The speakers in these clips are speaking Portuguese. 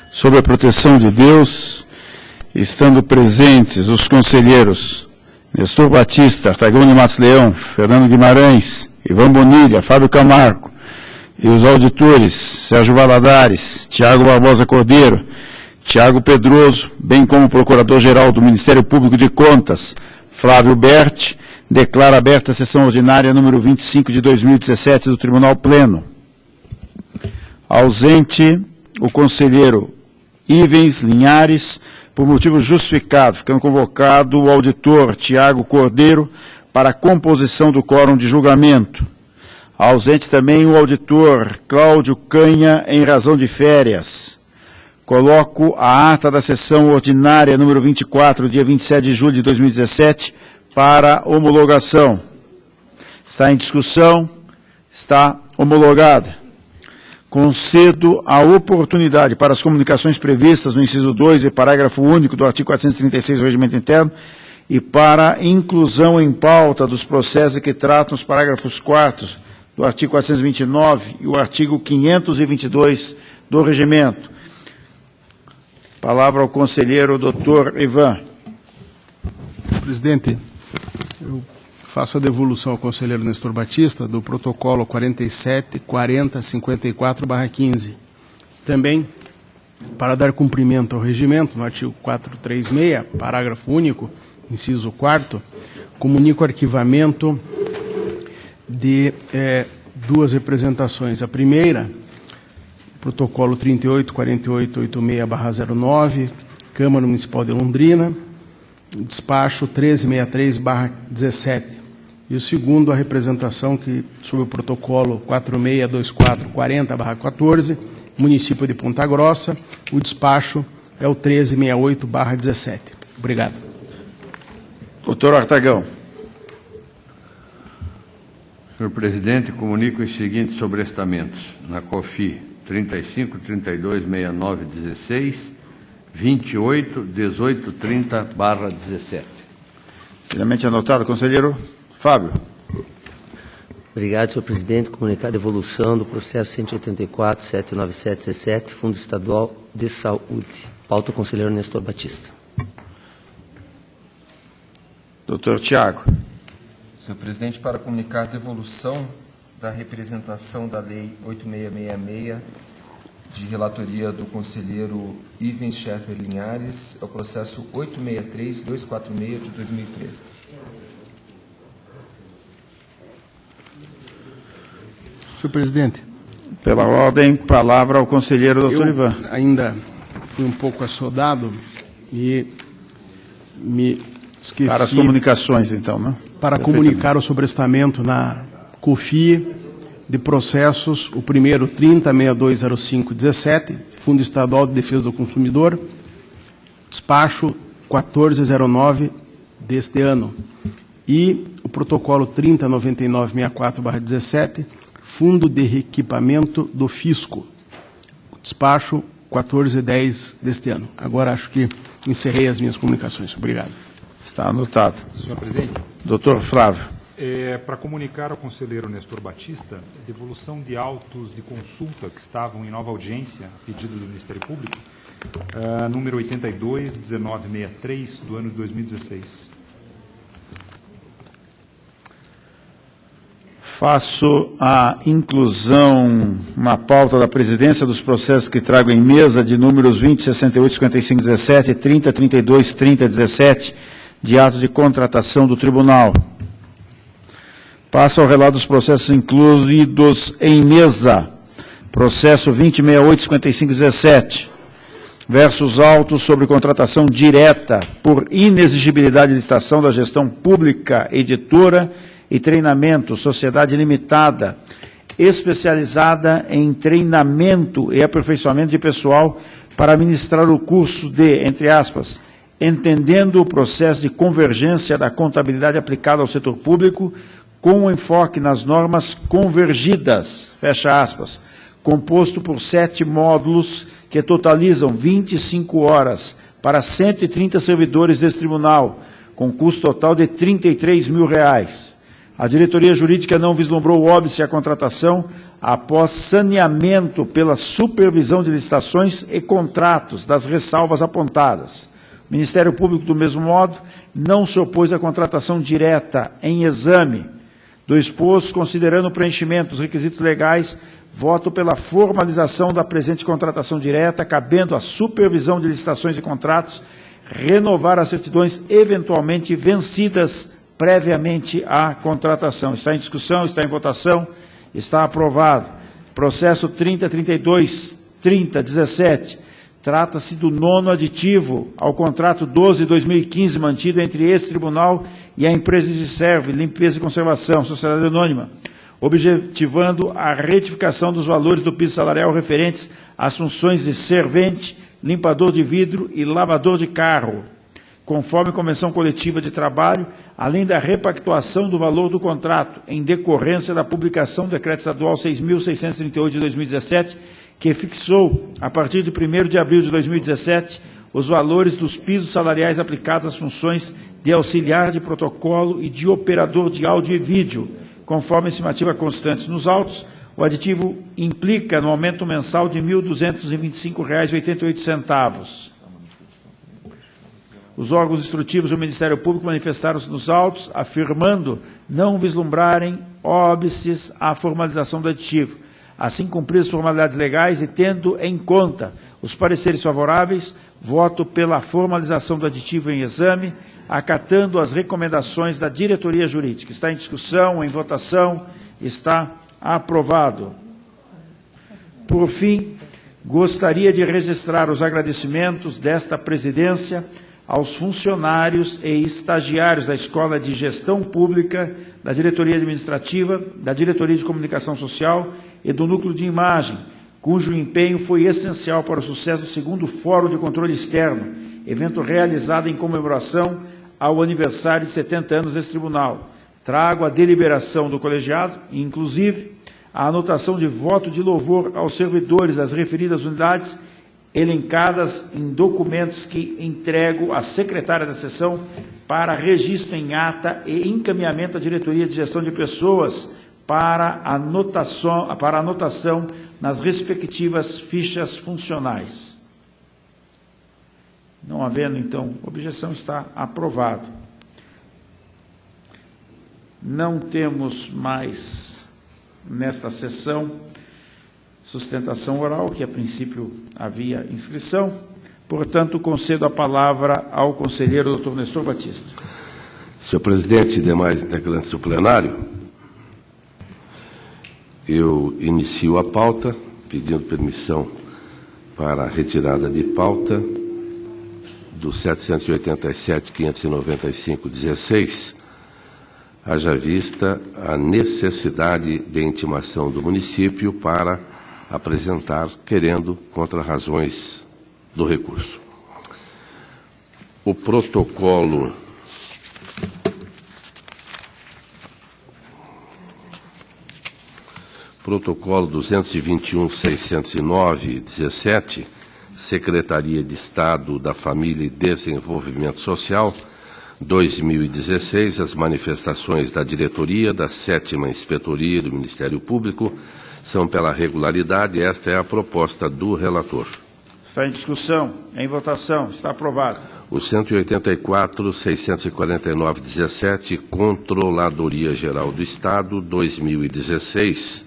Sob a proteção de Deus, estando presentes os conselheiros Nestor Batista, Artagão de Matos Leão, Fernando Guimarães, Ivan Bonilha, Fábio Camargo, e os auditores Sérgio Valadares, Tiago Barbosa Cordeiro, Tiago Pedroso, bem como o Procurador-Geral do Ministério Público de Contas, Flávio Berti, declara aberta a sessão ordinária número 25 de 2017 do Tribunal Pleno. Ausente o conselheiro Ivens Linhares, por motivo justificado, ficando convocado o auditor Tiago Cordeiro para a composição do quórum de julgamento. Ausente também o auditor Cláudio Canha, em razão de férias. Coloco a ata da sessão ordinária número 24, dia 27 de julho de 2017, para homologação. Está em discussão, está homologada. Concedo a oportunidade para as comunicações previstas no inciso 2 e parágrafo único do artigo 436 do Regimento Interno e para inclusão em pauta dos processos que tratam os parágrafos 4º do artigo 429 e o artigo 522 do Regimento. Palavra ao conselheiro Dr. Ivan. Presidente, eu faço a devolução ao conselheiro Nestor Batista do protocolo 47.40.54/15. Também, para dar cumprimento ao regimento, no artigo 436, parágrafo único, inciso 4º, comunico o arquivamento de duas representações. A primeira, protocolo 38.48.86/09, Câmara Municipal de Londrina, despacho 1363/17. E o segundo, a representação que, sob o protocolo 462440/14, município de Ponta Grossa, o despacho é o 1368/17. Obrigado. Doutor Artagão. Senhor presidente, comunico os seguintes sobrestamentos. Na COFI 35, 32, 69, 16, 28, 18, 30/17. Finalmente anotado, conselheiro Fábio. Obrigado, senhor presidente. Comunicar a devolução do processo 184.797.17, Fundo Estadual de Saúde. Pauta, conselheiro Nestor Batista. Doutor Tiago. Senhor presidente, para comunicar a devolução da representação da Lei 8666, de relatoria do conselheiro Ivens Schaeffer Linhares, é o processo 863.246 de 2013. Senhor presidente. Pela ordem, palavra ao conselheiro doutor Ivan. Ainda fui um pouco assodado e me esqueci... Para as comunicações, então, né? Para comunicar o sobrestamento na COFI de processos, o primeiro 30.6205.17, Fundo Estadual de Defesa do Consumidor, despacho 1409 deste ano, e o protocolo 30.9964/17, Fundo de Reequipamento do Fisco, despacho 1410 deste ano. Agora acho que encerrei as minhas comunicações. Obrigado. Está anotado. Senhor presidente. Doutor Flávio. Para comunicar ao conselheiro Nestor Batista, devolução de autos de consulta que estavam em nova audiência, a pedido do Ministério Público, número 82.1963, do ano de 2016. Faço a inclusão na pauta da presidência dos processos que trago em mesa de números 20, 68, 55, 17, 30, 32, 30, 17, de ato de contratação do tribunal. Passo ao relato dos processos incluídos em mesa. Processo 2068, 55, 17, versus autos sobre contratação direta por inexigibilidade de licitação da gestão pública, editora e treinamento, sociedade limitada, especializada em treinamento e aperfeiçoamento de pessoal para ministrar o curso de, entre aspas, entendendo o processo de convergência da contabilidade aplicada ao setor público, com enfoque nas normas convergidas, fecha aspas, composto por 7 módulos que totalizam 25 horas para 130 servidores desse tribunal, com custo total de R$ 33 mil. A diretoria jurídica não vislumbrou óbice à contratação após saneamento pela supervisão de licitações e contratos das ressalvas apontadas. O Ministério Público, do mesmo modo, não se opôs à contratação direta em exame do exposto, considerando o preenchimento dos requisitos legais, voto pela formalização da presente contratação direta, cabendo à supervisão de licitações e contratos renovar as certidões eventualmente vencidas previamente à contratação. Está em discussão, está em votação, está aprovado. Processo 30.32.30.17. Trata-se do 9º aditivo ao contrato 12/2015, mantido entre esse tribunal e a empresa de serve, limpeza e conservação, sociedade anônima, objetivando a retificação dos valores do piso salarial referentes às funções de servente, limpador de vidro e lavador de carro, conforme convenção coletiva de trabalho, além da repactuação do valor do contrato, em decorrência da publicação do Decreto Estadual 6.638 de 2017, que fixou, a partir de 1º de abril de 2017, os valores dos pisos salariais aplicados às funções de auxiliar de protocolo e de operador de áudio e vídeo, conforme estimativa constantes nos autos. O aditivo implica no aumento mensal de R$ 1.225,88. Os órgãos instrutivos do Ministério Público manifestaram-se nos autos, afirmando não vislumbrarem óbices à formalização do aditivo, assim cumpridas as formalidades legais e tendo em conta os pareceres favoráveis, voto pela formalização do aditivo em exame, acatando as recomendações da diretoria jurídica. Está em discussão, em votação, está aprovado. Por fim, gostaria de registrar os agradecimentos desta presidência aos funcionários e estagiários da Escola de Gestão Pública, da Diretoria Administrativa, da Diretoria de Comunicação Social e do Núcleo de Imagem, cujo empenho foi essencial para o sucesso do 2º Fórum de Controle Externo, evento realizado em comemoração ao aniversário de 70 anos desse tribunal. Trago a deliberação do colegiado, inclusive a anotação de voto de louvor aos servidores das referidas unidades, elencadas em documentos que entrego à secretária da sessão para registro em ata e encaminhamento à Diretoria de Gestão de Pessoas para anotação nas respectivas fichas funcionais. Não havendo, então, objeção, está aprovado. Não temos mais, nesta sessão, sustentação oral, que a princípio havia inscrição. Portanto, concedo a palavra ao conselheiro Dr. Nestor Batista. Senhor presidente e demais integrantes do plenário, eu inicio a pauta, pedindo permissão para a retirada de pauta do 787.595.16, haja vista a necessidade de intimação do município para apresentar querendo contra razões do recurso. O protocolo Protocolo 221.609/17, Secretaria de Estado da Família e Desenvolvimento Social, 2016, as manifestações da diretoria da 7ª Inspetoria do Ministério Público são pela regularidade. Esta é a proposta do relator. Está em discussão, em votação, está aprovado. O 184.649/17, Controladoria Geral do Estado, 2016,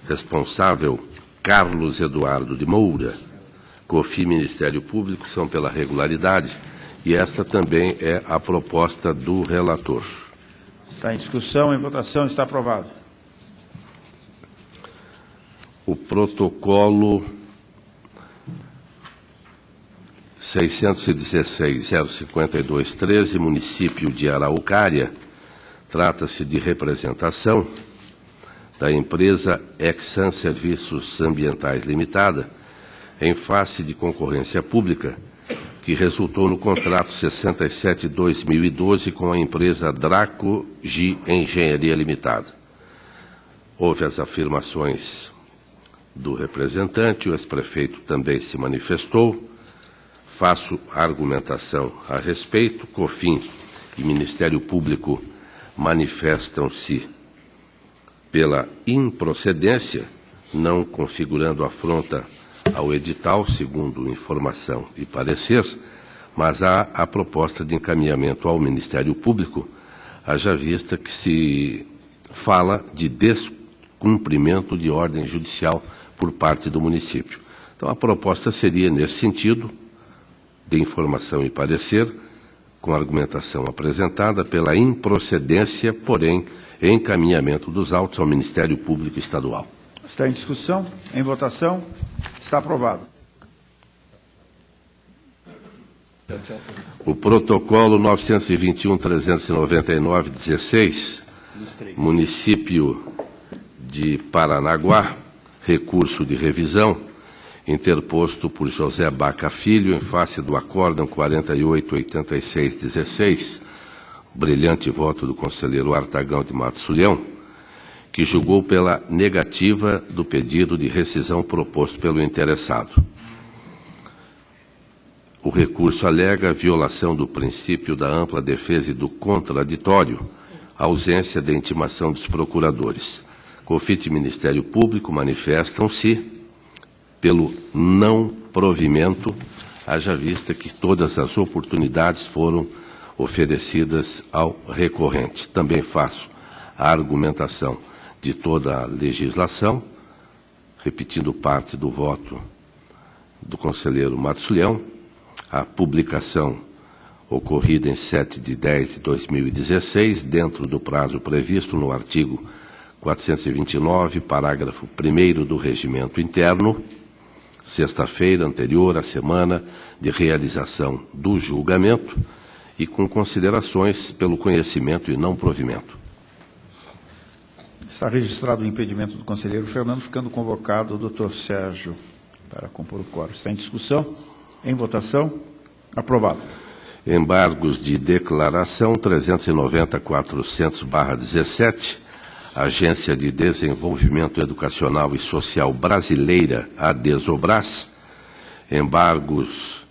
responsável Carlos Eduardo de Moura, COFI Ministério Público, são pela regularidade, e esta também é a proposta do relator. Está em discussão, em votação, está aprovado. O protocolo 616.052.13, município de Araucária, trata-se de representação da empresa Exan Serviços Ambientais Limitada, em face de concorrência pública, que resultou no contrato 67/2012 com a empresa Draco G Engenharia Limitada. Houve as afirmações do representante, o ex-prefeito também se manifestou. Faço a argumentação a respeito. COFIN e Ministério Público manifestam-se pela improcedência, não configurando afronta ao edital, segundo informação e parecer, mas há a proposta de encaminhamento ao Ministério Público, haja vista que se fala de descumprimento de ordem judicial por parte do município. Então, a proposta seria nesse sentido, de informação e parecer, com a argumentação apresentada pela improcedência, porém, encaminhamento dos autos ao Ministério Público Estadual. Está em discussão, em votação, está aprovado. O protocolo 921.399/16, município de Paranaguá, recurso de revisão, interposto por José Baca Filho, em face do acórdão 488616, brilhante voto do conselheiro Artagão de Matos Sulhão, que julgou pela negativa do pedido de rescisão proposto pelo interessado. O recurso alega violação do princípio da ampla defesa e do contraditório, ausência de intimação dos procuradores. COFIT e Ministério Público manifestam-se pelo não provimento, haja vista que todas as oportunidades foram oferecidas ao recorrente. Também faço a argumentação de toda a legislação, repetindo parte do voto do conselheiro Matos Sulhão, a publicação ocorrida em 7/10/2016, dentro do prazo previsto no artigo 429, parágrafo 1º do Regimento Interno, sexta-feira anterior à semana de realização do julgamento e com considerações pelo conhecimento e não provimento. Está registrado o impedimento do conselheiro Fernando, ficando convocado o doutor Sérgio para compor o quórum. Está em discussão, em votação, aprovado. Embargos de declaração 390.400/17, Agência de Desenvolvimento Educacional e Social Brasileira, a Desobras, embargos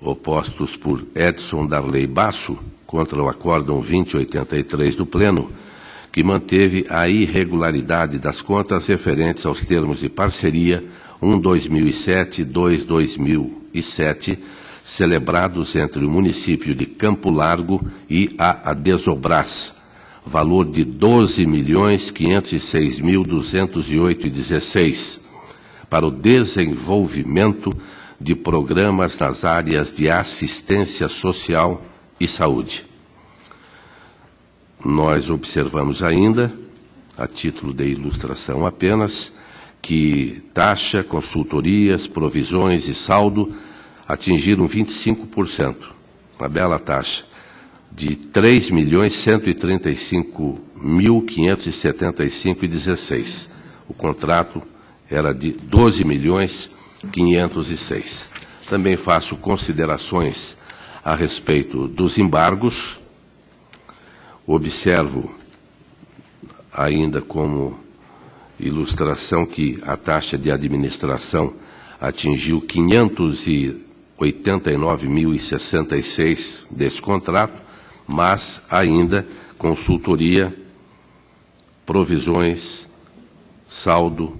opostos por Edson Darley Basso contra o acórdão 2083 do Pleno, que manteve a irregularidade das contas referentes aos termos de parceria 1/2007 e 2/2007, celebrados entre o município de Campo Largo e a Desobras, valor de 12.506.208,16, para o desenvolvimento de programas nas áreas de assistência social e saúde. Nós observamos ainda, a título de ilustração apenas, que taxa, consultorias, provisões e saldo atingiram 25%, uma bela taxa, de 3.135.575,16. O contrato era de 12.506. Também faço considerações a respeito dos embargos. Observo ainda como ilustração que a taxa de administração atingiu 589.066 desse contrato, mas ainda consultoria, provisões, saldo,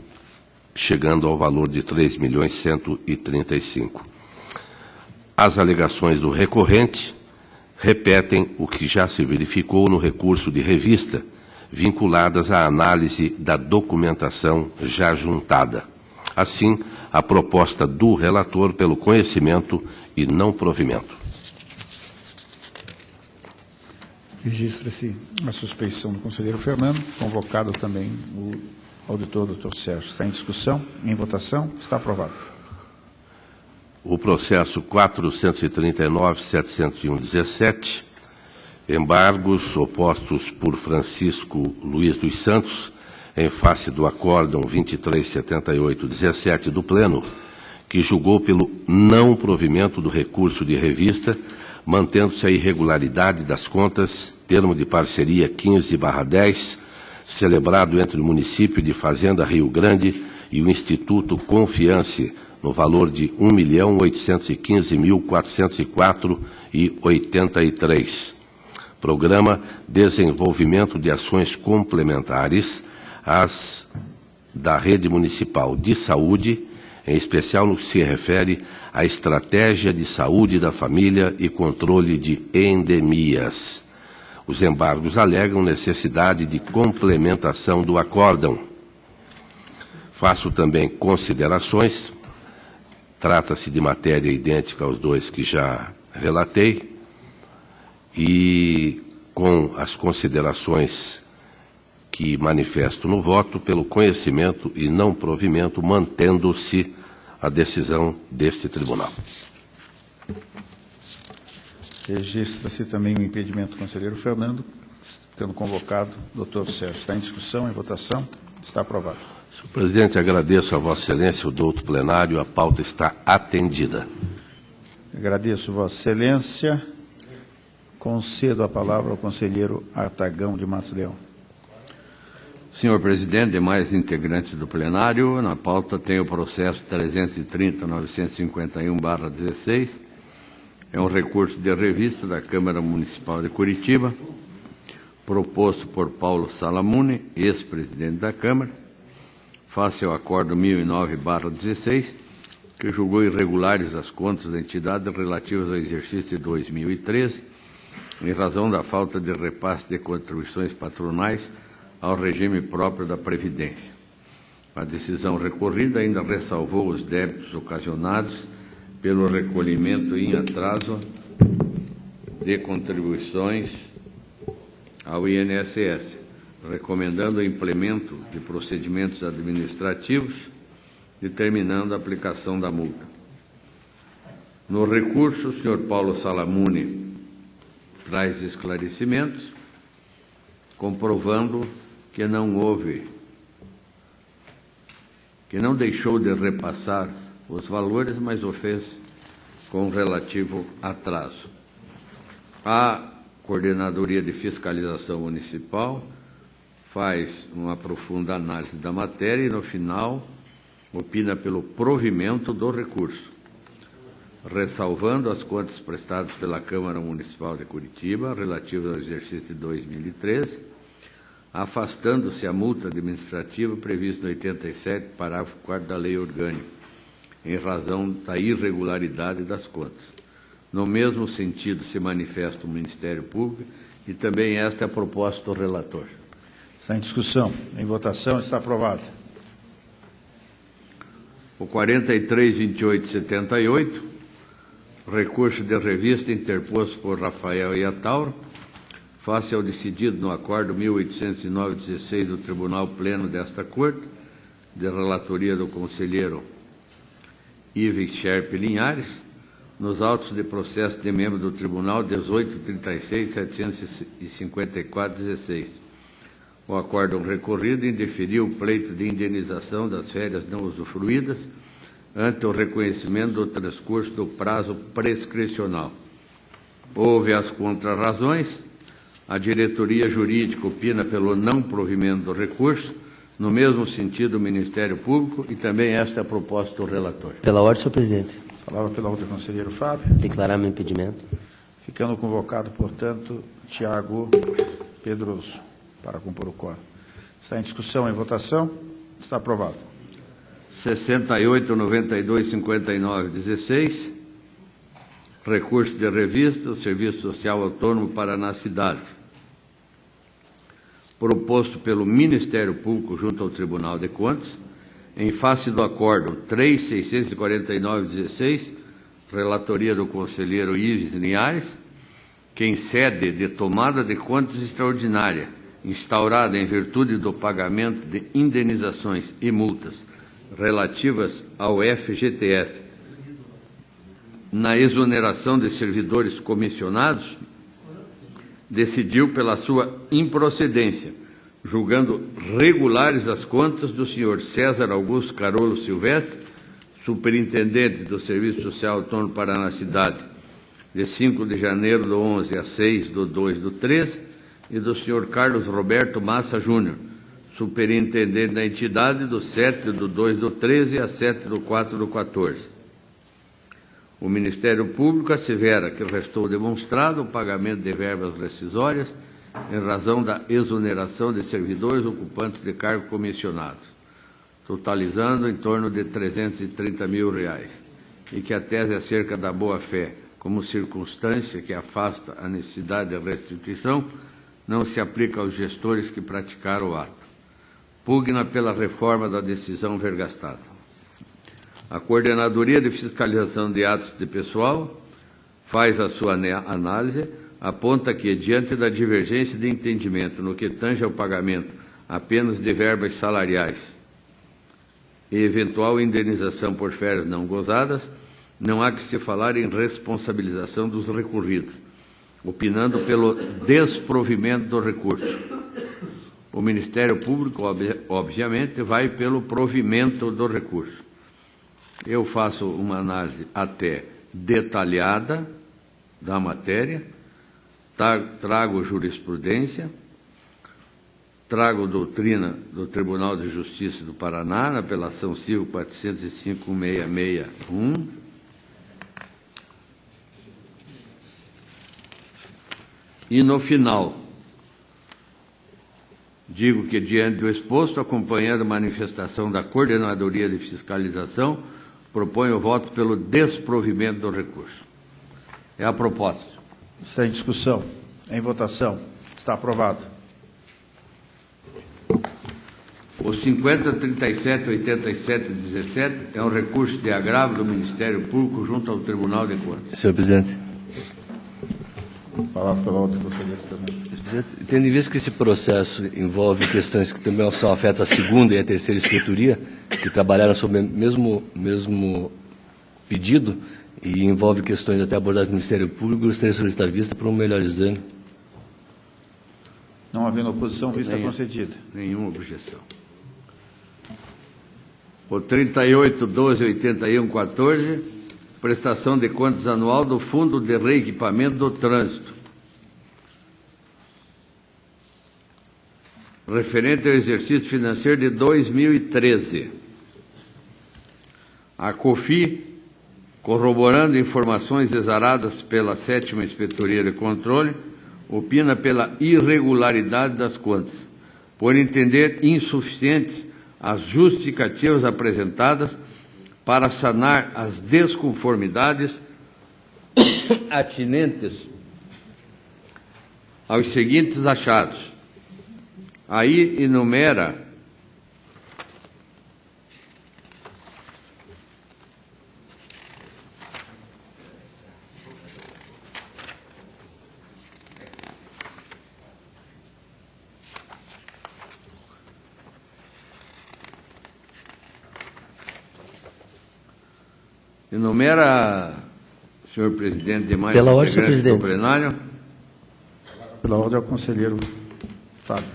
chegando ao valor de 3.135. As alegações do recorrente repetem o que já se verificou no recurso de revista, vinculadas à análise da documentação já juntada. Assim, a proposta do relator pelo conhecimento e não provimento. Registra-se a suspeição do conselheiro Fernando, convocado também o auditor doutor Sérgio. Está em discussão, em votação, está aprovado. O processo 439.701/17, embargos opostos por Francisco Luiz dos Santos, em face do acórdão 2378/17 do Pleno, que julgou pelo não provimento do recurso de revista, mantendo-se a irregularidade das contas, termo de parceria 15/10, celebrado entre o município de Fazenda Rio Grande e o Instituto Confiance, no valor de R$ 1.815.404,83. Programa Desenvolvimento de Ações Complementares às da Rede Municipal de Saúde, em especial no que se refere à Estratégia de Saúde da Família e Controle de Endemias. Os embargos alegam necessidade de complementação do acórdão. Faço também considerações, trata-se de matéria idêntica aos dois que já relatei, e com as considerações que manifesto no voto, pelo conhecimento e não provimento, mantendo-se a decisão deste tribunal. Registra-se também o impedimento do conselheiro Fernando, ficando convocado o doutor Sérgio. Está em discussão, em votação. Está aprovado. Senhor presidente, agradeço a Vossa Excelência o douto plenário. A pauta está atendida. Agradeço, Vossa Excelência. Concedo a palavra ao conselheiro Artagão de Matos Leão. Senhor presidente, demais integrantes do plenário, na pauta tem o processo 330.951/16. É um recurso de revista da Câmara Municipal de Curitiba, proposto por Paulo Salamune, ex-presidente da Câmara, face ao Acordo 1009/16, que julgou irregulares as contas da entidade relativas ao exercício de 2013, em razão da falta de repasse de contribuições patronais ao regime próprio da Previdência. A decisão recorrida ainda ressalvou os débitos ocasionados pelo recolhimento em atraso de contribuições ao INSS, recomendando o implemento de procedimentos administrativos, determinando a aplicação da multa. No recurso, o senhor Paulo Salamune traz esclarecimentos, comprovando que não deixou de repassar os valores, mas o fez com relativo atraso. A Coordenadoria de Fiscalização Municipal faz uma profunda análise da matéria e, no final, opina pelo provimento do recurso, ressalvando as contas prestadas pela Câmara Municipal de Curitiba relativas ao exercício de 2013, afastando-se a multa administrativa prevista no 87, parágrafo 4º da Lei Orgânica, em razão da irregularidade das contas. No mesmo sentido se manifesta o Ministério Público e também esta é a proposta do relator. Está em discussão. Em votação. Está aprovado. O 43.2878, recurso de revista interposto por Rafael Iatauro, face ao decidido no Acordo 1809/16 do Tribunal Pleno desta Corte, de relatoria do conselheiro Ives Scherp Linhares, nos autos de processo de membro do Tribunal 1836.754/16. O acórdão recorrido indeferiu o pleito de indenização das férias não usufruídas ante o reconhecimento do transcurso do prazo prescricional. Houve as contrarrazões. A diretoria jurídica opina pelo não provimento do recurso, no mesmo sentido o Ministério Público, e também esta é a proposta do relator. Pela ordem, senhor presidente. Palavra pela ordem, conselheiro Fábio. Declarar meu impedimento. Ficando convocado, portanto, Tiago Pedroso, para compor o quórum. Está em discussão, em votação. Está aprovado. 68.92.59/16, recurso de revista, o Serviço Social Autônomo Paraná Cidade, proposto pelo Ministério Público junto ao Tribunal de Contas, em face do Acórdão 3.649/16, relatoria do conselheiro Ives Linhares, que em sede de tomada de contas extraordinária, instaurada em virtude do pagamento de indenizações e multas relativas ao FGTS, na exoneração de servidores comissionados, decidiu pela sua improcedência, julgando regulares as contas do senhor César Augusto Carolo Silvestre, superintendente do Serviço Social Autônomo Paraná Cidade, de 5 de janeiro do 11 a 6 do 2 do 13, e do senhor Carlos Roberto Massa Júnior, superintendente da entidade, do 7 do 2 do 13 a 7 do 4 do 14. O Ministério Público assevera que restou demonstrado o pagamento de verbas rescisórias em razão da exoneração de servidores ocupantes de cargos comissionados, totalizando em torno de R$330 mil, e que a tese acerca da boa-fé, como circunstância que afasta a necessidade de restituição, não se aplica aos gestores que praticaram o ato. Pugna pela reforma da decisão vergastada. A Coordenadoria de Fiscalização de Atos de Pessoal faz a sua análise, aponta que, diante da divergência de entendimento no que tange ao pagamento apenas de verbas salariais e eventual indenização por férias não gozadas, não há que se falar em responsabilização dos recorridos, opinando pelo desprovimento do recurso. O Ministério Público, obviamente, vai pelo provimento do recurso. Eu faço uma análise até detalhada da matéria, trago jurisprudência, trago doutrina do Tribunal de Justiça do Paraná, na apelação civil 405.661, e no final, digo que, diante do exposto, acompanhando a manifestação da Coordenadoria de Fiscalização, proponho o voto pelo desprovimento do recurso. É a proposta. Está em discussão. Em votação. Está aprovado. O 50378717 é um recurso de agravo do Ministério Público junto ao Tribunal de Contas. Senhor presidente. Palavra pela outra conselheira também. Tendo em vista que esse processo envolve questões que também são afetas à segunda e à terceira inspetoria, que trabalharam sobre o mesmo pedido, e envolve questões até abordadas no Ministério Público, gostaria de solicitar vista para um melhor exame. Não havendo oposição, vista concedida. Nenhuma objeção. O 38.12.81.14, prestação de contas anual do Fundo de Reequipamento do Trânsito, referente ao exercício financeiro de 2013. A COFI, corroborando informações exaradas pela 7ª Inspetoria de Controle, opina pela irregularidade das contas, por entender insuficientes as justificativas apresentadas para sanar as desconformidades atinentes aos seguintes achados. Aí enumera senhor presidente, demais integrantes do plenário. Pela ordem ao conselheiro Fábio.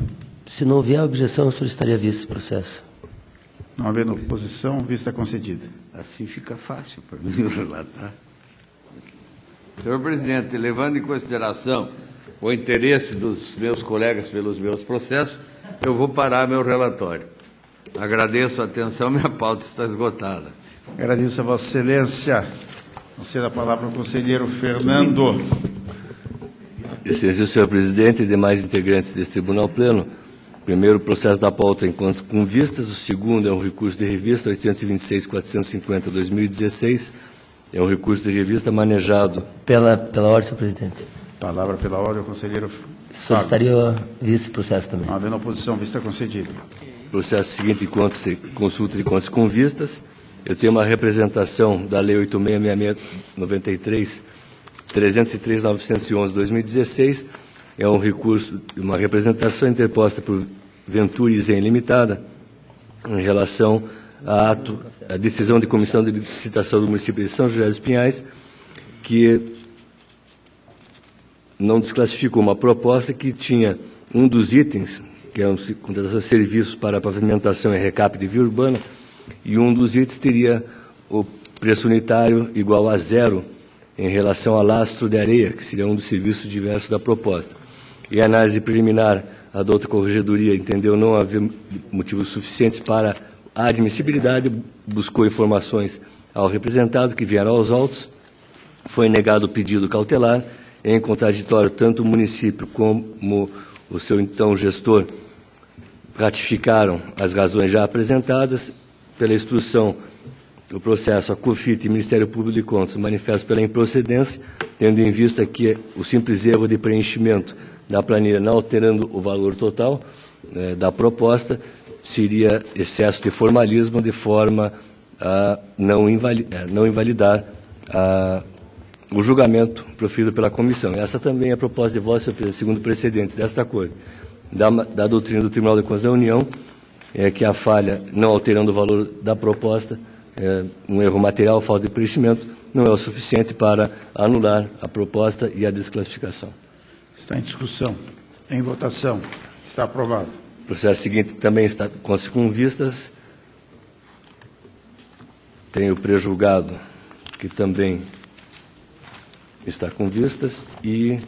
Se não houver objeção, eu solicitaria vista esse processo. Não havendo oposição, vista concedida. Assim fica fácil para mim relatar. Senhor presidente, levando em consideração o interesse dos meus colegas pelos meus processos, eu vou parar meu relatório. Agradeço a atenção, minha pauta está esgotada. Agradeço a Vossa Excelência. Conceda a palavra ao conselheiro Fernando. Excelência, senhor presidente e demais integrantes deste Tribunal Pleno. Primeiro, o processo da pauta enquanto com vistas. O segundo é um recurso de revista 826.450/2016. É um recurso de revista manejado. Pela ordem, senhor presidente. Palavra pela ordem ao conselheiro Fábio. Solicitaria vista esse processo também. Não havendo oposição, vista concedida. Processo seguinte, consulta de contas com vistas. Eu tenho uma representação da Lei 866693, 303.911/2016. É um recurso, uma representação interposta por Ventura e Zen Limitada em relação à decisão de comissão de licitação do município de São José dos Pinhais, que não desclassificou uma proposta que tinha um dos itens, que é a contratação de serviços para pavimentação e recap de via urbana, e um dos itens teria o preço unitário igual a zero em relação ao lastro de areia, que seria um dos serviços diversos da proposta. E a análise preliminar, a da outra corregedoria entendeu não haver motivos suficientes para a admissibilidade, buscou informações ao representado, que vieram aos autos, foi negado o pedido cautelar, em contraditório tanto o município como o seu então gestor ratificaram as razões já apresentadas. Pela instrução do processo, a COFIT e Ministério Público de Contas manifestam pela improcedência, tendo em vista que o simples erro de preenchimento da planilha, não alterando o valor total da proposta, seria excesso de formalismo, de forma a não invalidar o julgamento proferido pela comissão. Essa também é a proposta de voto, segundo precedentes desta Corte, da doutrina do Tribunal de Contas da União, que a falha, não alterando o valor da proposta, um erro material, falta de preenchimento, não é o suficiente para anular a proposta e a desclassificação. Está em discussão. Em votação. Está aprovado. O processo seguinte também está com vistas. Tem o prejulgado, que também está com vistas. E,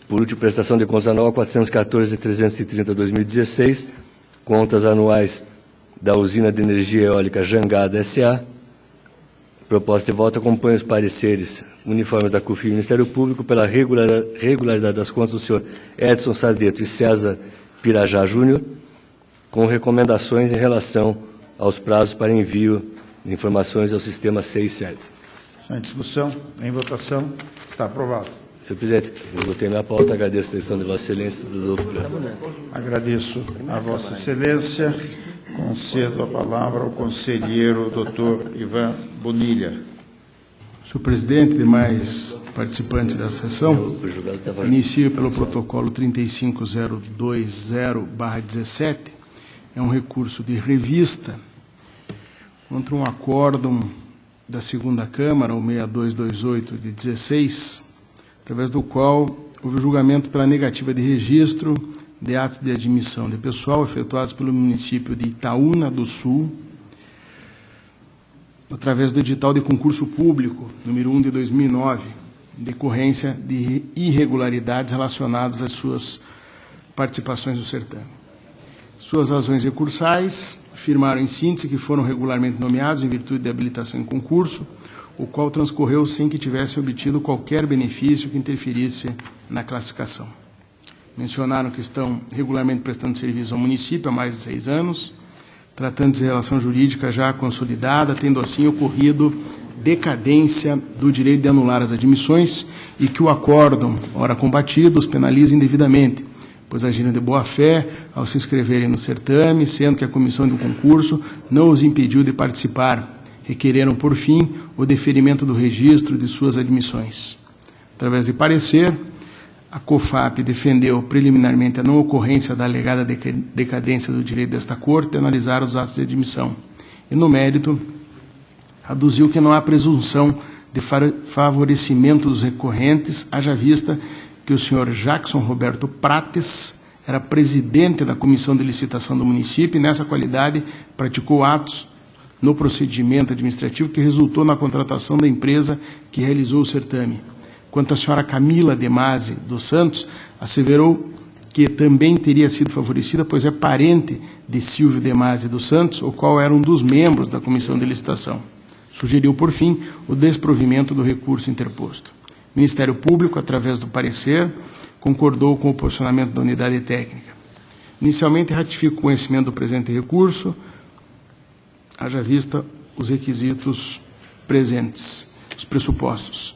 por último, prestação de contas anual 414.330/2016, contas anuais da usina de energia eólica Jangada S.A. Proposta de voto acompanha os pareceres uniformes da COFIT e do Ministério Público pela regularidade das contas do senhor Edson Sardeto e César Pirajá Júnior, com recomendações em relação aos prazos para envio de informações ao sistema 6 e 7. Está em discussão. Em votação. Está aprovado. Senhor presidente, eu votei na pauta, agradeço a atenção de Vossa Excelência do doutor Pleno. Agradeço a Vossa Excelência. Concedo a palavra ao conselheiro doutor Ivan Bonilha. Senhor presidente, demais participantes da sessão, inicio pelo protocolo 35020/17, é um recurso de revista contra um acórdão da segunda Câmara, o 6228 de 16, através do qual houve o julgamento pela negativa de registro de atos de admissão de pessoal efetuados pelo município de Itaúna do Sul, através do edital de concurso público, número 1 de 2009, em decorrência de irregularidades relacionadas às suas participações no certame. Suas razões recursais afirmaram em síntese que foram regularmente nomeados em virtude de habilitação em concurso, o qual transcorreu sem que tivessem obtido qualquer benefício que interferisse na classificação. Mencionaram que estão regularmente prestando serviço ao município há mais de 6 anos, tratando-se de relação jurídica já consolidada, tendo assim ocorrido decadência do direito de anular as admissões e que o acórdão, ora combatido, os penaliza indevidamente, pois agiram de boa-fé ao se inscreverem no certame, sendo que a comissão do concurso não os impediu de participar, requereram, por fim, o deferimento do registro de suas admissões. Através de parecer, a COFAP defendeu preliminarmente a não ocorrência da alegada decadência do direito desta Corte e analisar os atos de admissão. E, no mérito, aduziu que não há presunção de favorecimento dos recorrentes, haja vista que o senhor Jackson Roberto Prates era presidente da Comissão de Licitação do município e, nessa qualidade, praticou atos no procedimento administrativo que resultou na contratação da empresa que realizou o certame. Quanto à senhora Camila Demasi dos Santos, asseverou que também teria sido favorecida, pois é parente de Silvio Demasi dos Santos, o qual era um dos membros da Comissão de Licitação. Sugeriu, por fim, o desprovimento do recurso interposto. O Ministério Público, através do parecer, concordou com o posicionamento da unidade técnica. Inicialmente, ratifico o conhecimento do presente recurso, haja vista os requisitos presentes, os pressupostos.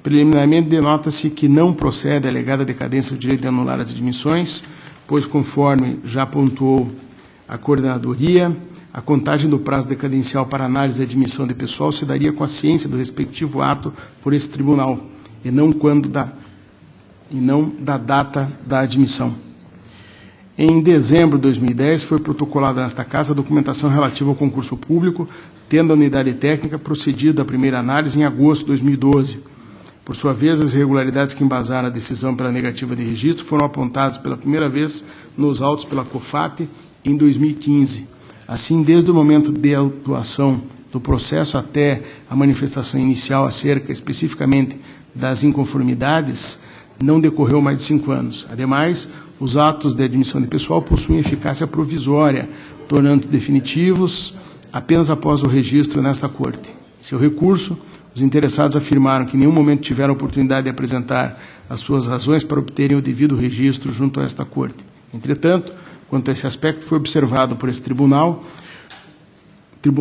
Preliminarmente, denota-se que não procede a alegada decadência do direito de anular as admissões, pois, conforme já pontuou a coordenadoria, a contagem do prazo decadencial para análise de admissão de pessoal se daria com a ciência do respectivo ato por esse tribunal, e não da data da admissão. Em dezembro de 2010, foi protocolada nesta Casa a documentação relativa ao concurso público, tendo a unidade técnica procedido à primeira análise em agosto de 2012. Por sua vez, as irregularidades que embasaram a decisão pela negativa de registro foram apontadas pela primeira vez nos autos pela COFAP em 2015. Assim, desde o momento de autuação do processo até a manifestação inicial acerca especificamente das inconformidades, não decorreu mais de 5 anos. Ademais, os atos de admissão de pessoal possuem eficácia provisória, tornando definitivos apenas após o registro nesta Corte. Em seu recurso, os interessados afirmaram que em nenhum momento tiveram oportunidade de apresentar as suas razões para obterem o devido registro junto a esta Corte. Entretanto, quanto a esse aspecto, foi observado por esse tribunal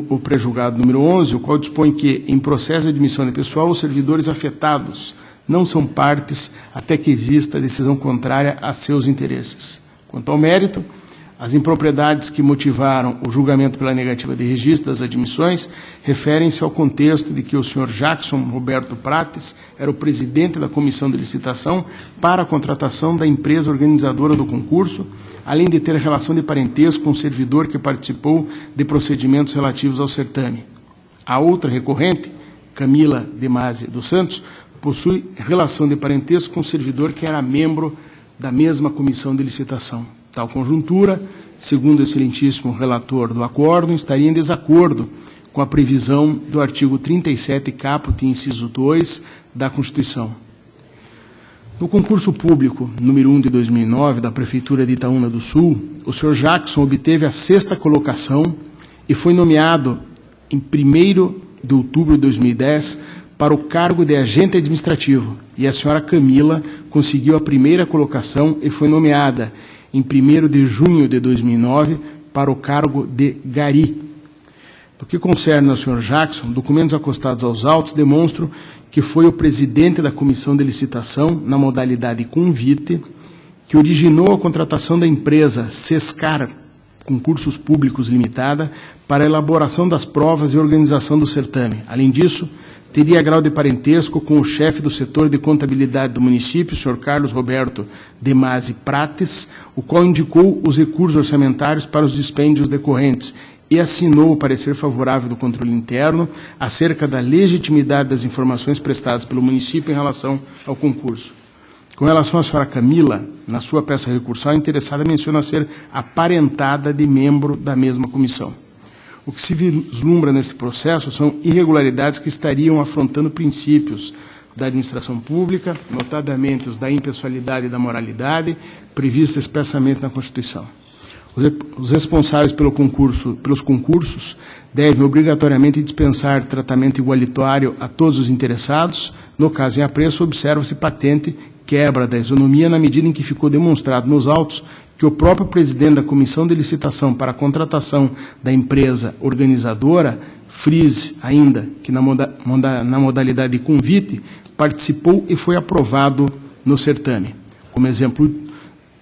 o pré-julgado número 11, o qual dispõe que, em processo de admissão de pessoal, os servidores afetados não são partes até que exista decisão contrária a seus interesses. Quanto ao mérito, as impropriedades que motivaram o julgamento pela negativa de registro das admissões referem-se ao contexto de que o senhor Jackson Roberto Prates era o presidente da comissão de licitação para a contratação da empresa organizadora do concurso, além de ter relação de parentesco com o servidor que participou de procedimentos relativos ao certame. A outra recorrente, Camila de Masi dos Santos, possui relação de parentesco com o servidor que era membro da mesma comissão de licitação. Tal conjuntura, segundo o excelentíssimo relator do acórdão, estaria em desacordo com a previsão do artigo 37, caput, inciso 2, da Constituição. No concurso público número 1 de 2009, da Prefeitura de Itaúna do Sul, o senhor Jackson obteve a 6ª colocação e foi nomeado em 1º de outubro de 2010 para o cargo de agente administrativo, e a senhora Camila conseguiu a 1ª colocação e foi nomeada em 1º de junho de 2009 para o cargo de gari. No que concerne ao senhor Jackson, documentos acostados aos autos demonstram que foi o presidente da comissão de licitação, na modalidade convite, que originou a contratação da empresa Sescar Concursos Públicos Limitada para a elaboração das provas e organização do certame. Além disso, teria grau de parentesco com o chefe do setor de contabilidade do município, o senhor Carlos Roberto de Masi Prates, o qual indicou os recursos orçamentários para os dispêndios decorrentes e assinou o parecer favorável do controle interno acerca da legitimidade das informações prestadas pelo município em relação ao concurso. Com relação à senhora Camila, na sua peça recursal, a interessada menciona ser aparentada de membro da mesma comissão. O que se vislumbra nesse processo são irregularidades que estariam afrontando princípios da administração pública, notadamente os da impessoalidade e da moralidade, previstos expressamente na Constituição. Os responsáveis pelos concursos devem obrigatoriamente dispensar tratamento igualitário a todos os interessados. No caso em apreço, observa-se patente quebra da isonomia na medida em que ficou demonstrado nos autos que o próprio presidente da comissão de licitação para a contratação da empresa organizadora, frise ainda que na modalidade de convite, participou e foi aprovado no certame. Como exemplo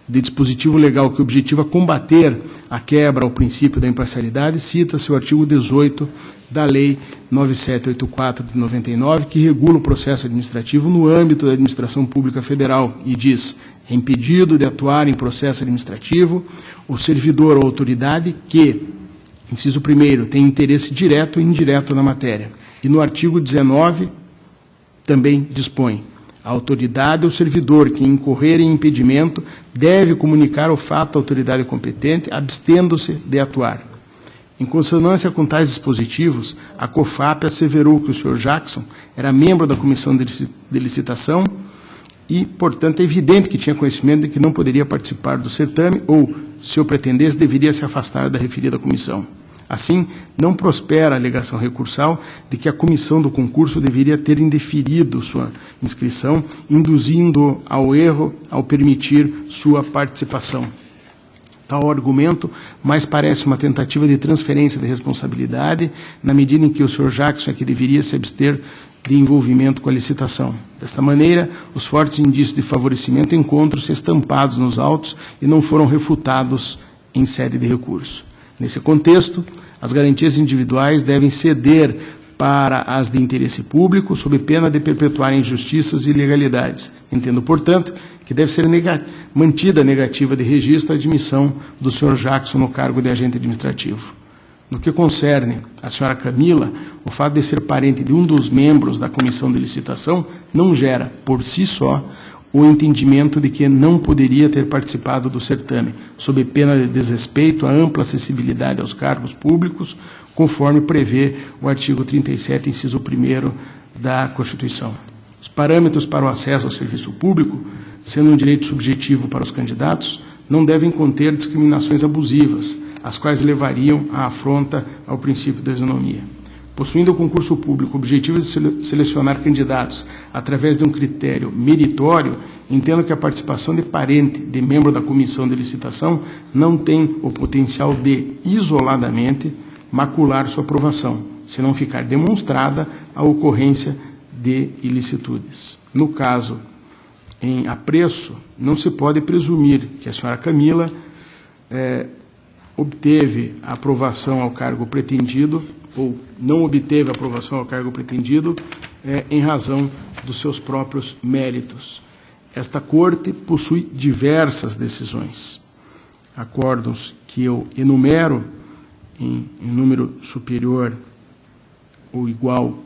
de dispositivo legal que objetiva combater a quebra ao princípio da imparcialidade, cita-se o artigo 18 da Lei 9784 de 99, que regula o processo administrativo no âmbito da administração pública federal e diz: é impedido de atuar em processo administrativo o servidor ou autoridade que, inciso 1º, tem interesse direto ou indireto na matéria. E no artigo 19 também dispõe: a autoridade ou servidor que incorrer em impedimento deve comunicar o fato à autoridade competente, abstendo-se de atuar. Em consonância com tais dispositivos, a COFAP asseverou que o senhor Jackson era membro da comissão de licitação e, portanto, é evidente que tinha conhecimento de que não poderia participar do certame ou, se o pretendesse, deveria se afastar da referida comissão. Assim, não prospera a alegação recursal de que a comissão do concurso deveria ter indeferido sua inscrição, induzindo ao erro ao permitir sua participação. Tal argumento mais parece uma tentativa de transferência de responsabilidade, na medida em que o senhor Jackson é que deveria se abster de envolvimento com a licitação. Desta maneira, os fortes indícios de favorecimento encontram-se estampados nos autos e não foram refutados em sede de recurso. Nesse contexto, as garantias individuais devem ceder para as de interesse público, sob pena de perpetuar injustiças e ilegalidades. Entendo, portanto, que deve ser mantida a negativa de registro à admissão do senhor Jackson no cargo de agente administrativo. No que concerne a senhora Camila, o fato de ser parente de um dos membros da comissão de licitação não gera, por si só, o entendimento de que não poderia ter participado do certame, sob pena de desrespeito à ampla acessibilidade aos cargos públicos, conforme prevê o artigo 37, inciso 1º da Constituição. Os parâmetros para o acesso ao serviço público, sendo um direito subjetivo para os candidatos, não devem conter discriminações abusivas, as quais levariam à afronta ao princípio da isonomia. Possuindo o concurso público o objetivo de selecionar candidatos através de um critério meritório, entendo que a participação de parente de membro da comissão de licitação não tem o potencial de, isoladamente, macular sua aprovação, se não ficar demonstrada a ocorrência de ilicitudes. No caso em apreço, não se pode presumir que a senhora Camila obteve a aprovação ao cargo pretendido ou não obteve a aprovação ao cargo pretendido em razão dos seus próprios méritos. Esta Corte possui diversas decisões, acórdãos que eu enumero em número superior ou igual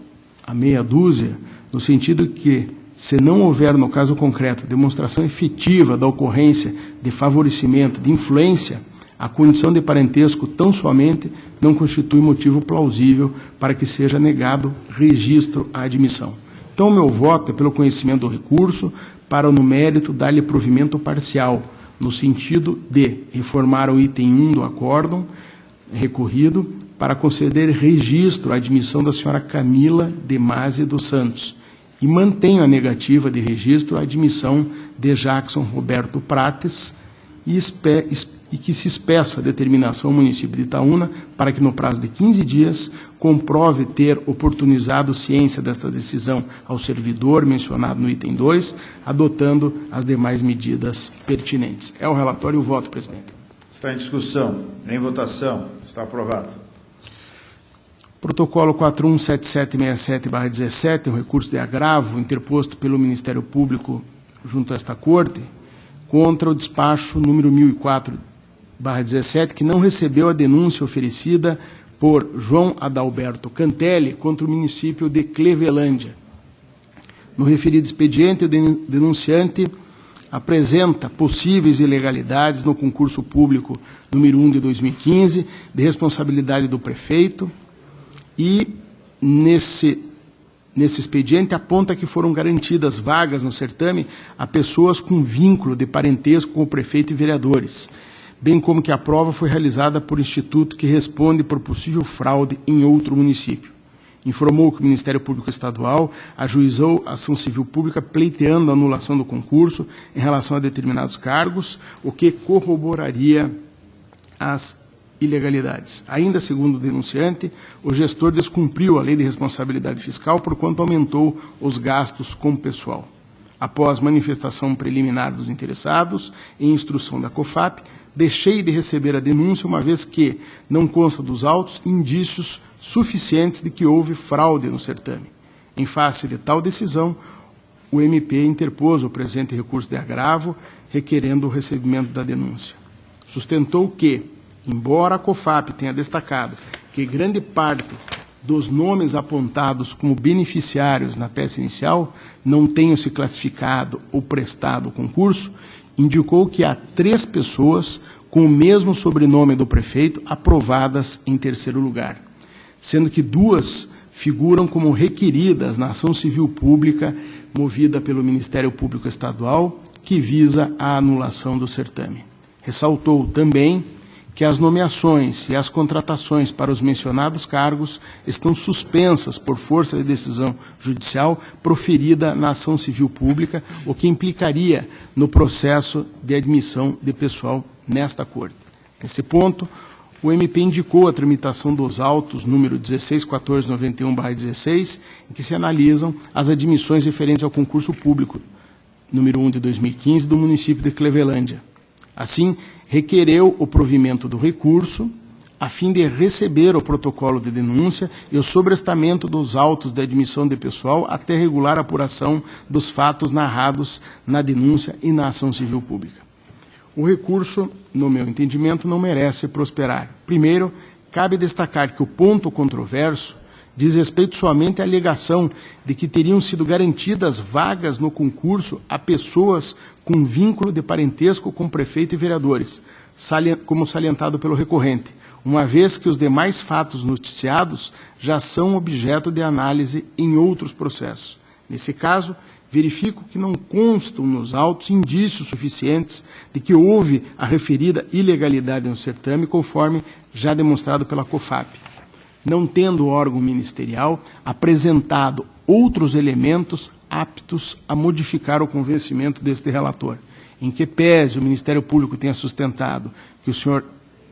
a meia dúzia, no sentido que, se não houver, no caso concreto, demonstração efetiva da ocorrência de favorecimento, de influência, a condição de parentesco tão somente não constitui motivo plausível para que seja negado registro à admissão. Então, o meu voto é pelo conhecimento do recurso, para, no mérito, dar-lhe provimento parcial, no sentido de reformar o item 1 do acórdão recorrido para conceder registro à admissão da senhora Camila de Masi dos Santos, e mantenho a negativa de registro à admissão de Jackson Roberto Prates e que se espeça a determinação ao município de Itaúna para que, no prazo de 15 dias, comprove ter oportunizado ciência desta decisão ao servidor mencionado no item 2, adotando as demais medidas pertinentes. É o relatório e o voto, presidente. Está em discussão. Em votação. Está aprovado. Protocolo 417767/17, um recurso de agravo interposto pelo Ministério Público junto a esta Corte, contra o despacho número 1004/17, que não recebeu a denúncia oferecida por João Adalberto Cantelli contra o município de Clevelândia. No referido expediente, o denunciante apresenta possíveis ilegalidades no concurso público número 1 de 2015, de responsabilidade do prefeito, e nesse expediente aponta que foram garantidas vagas no certame a pessoas com vínculo de parentesco com o prefeito e vereadores, bem como que a prova foi realizada por instituto que responde por possível fraude em outro município. Informou que o Ministério Público Estadual ajuizou a ação civil pública pleiteando a anulação do concurso em relação a determinados cargos, o que corroboraria as ilegalidades. Ainda segundo o denunciante, o gestor descumpriu a lei de responsabilidade fiscal porquanto aumentou os gastos com o pessoal. Após manifestação preliminar dos interessados e instrução da COFAP, deixei de receber a denúncia, uma vez que não consta dos autos indícios suficientes de que houve fraude no certame. Em face de tal decisão, o MP interpôs o presente recurso de agravo, requerendo o recebimento da denúncia. Sustentou que, embora a COFAP tenha destacado que grande parte dos nomes apontados como beneficiários na peça inicial não tenham se classificado ou prestado o concurso, indicou que há 3 pessoas com o mesmo sobrenome do prefeito aprovadas em terceiro lugar, sendo que 2 figuram como requeridas na ação civil pública movida pelo Ministério Público Estadual, que visa a anulação do certame. Ressaltou também que as nomeações e as contratações para os mencionados cargos estão suspensas por força de decisão judicial proferida na ação civil pública, o que implicaria no processo de admissão de pessoal nesta Corte. Nesse ponto, o MP indicou a tramitação dos autos número 161491/16, em que se analisam as admissões referentes ao concurso público número 1 de 2015 do município de Clevelândia. Assim, requereu o provimento do recurso, a fim de receber o protocolo de denúncia e o sobrestamento dos autos de admissão de pessoal até regular a apuração dos fatos narrados na denúncia e na ação civil pública. O recurso, no meu entendimento, não merece prosperar. Primeiro, cabe destacar que o ponto controverso diz respeito somente à alegação de que teriam sido garantidas vagas no concurso a pessoas com vínculo de parentesco com prefeito e vereadores, como salientado pelo recorrente, uma vez que os demais fatos noticiados já são objeto de análise em outros processos. Nesse caso, verifico que não constam nos autos indícios suficientes de que houve a referida ilegalidade no certame, conforme já demonstrado pela COFAP, não tendo o órgão ministerial apresentado outros elementos aptos a modificar o convencimento deste relator, em que pese o Ministério Público tenha sustentado que o senhor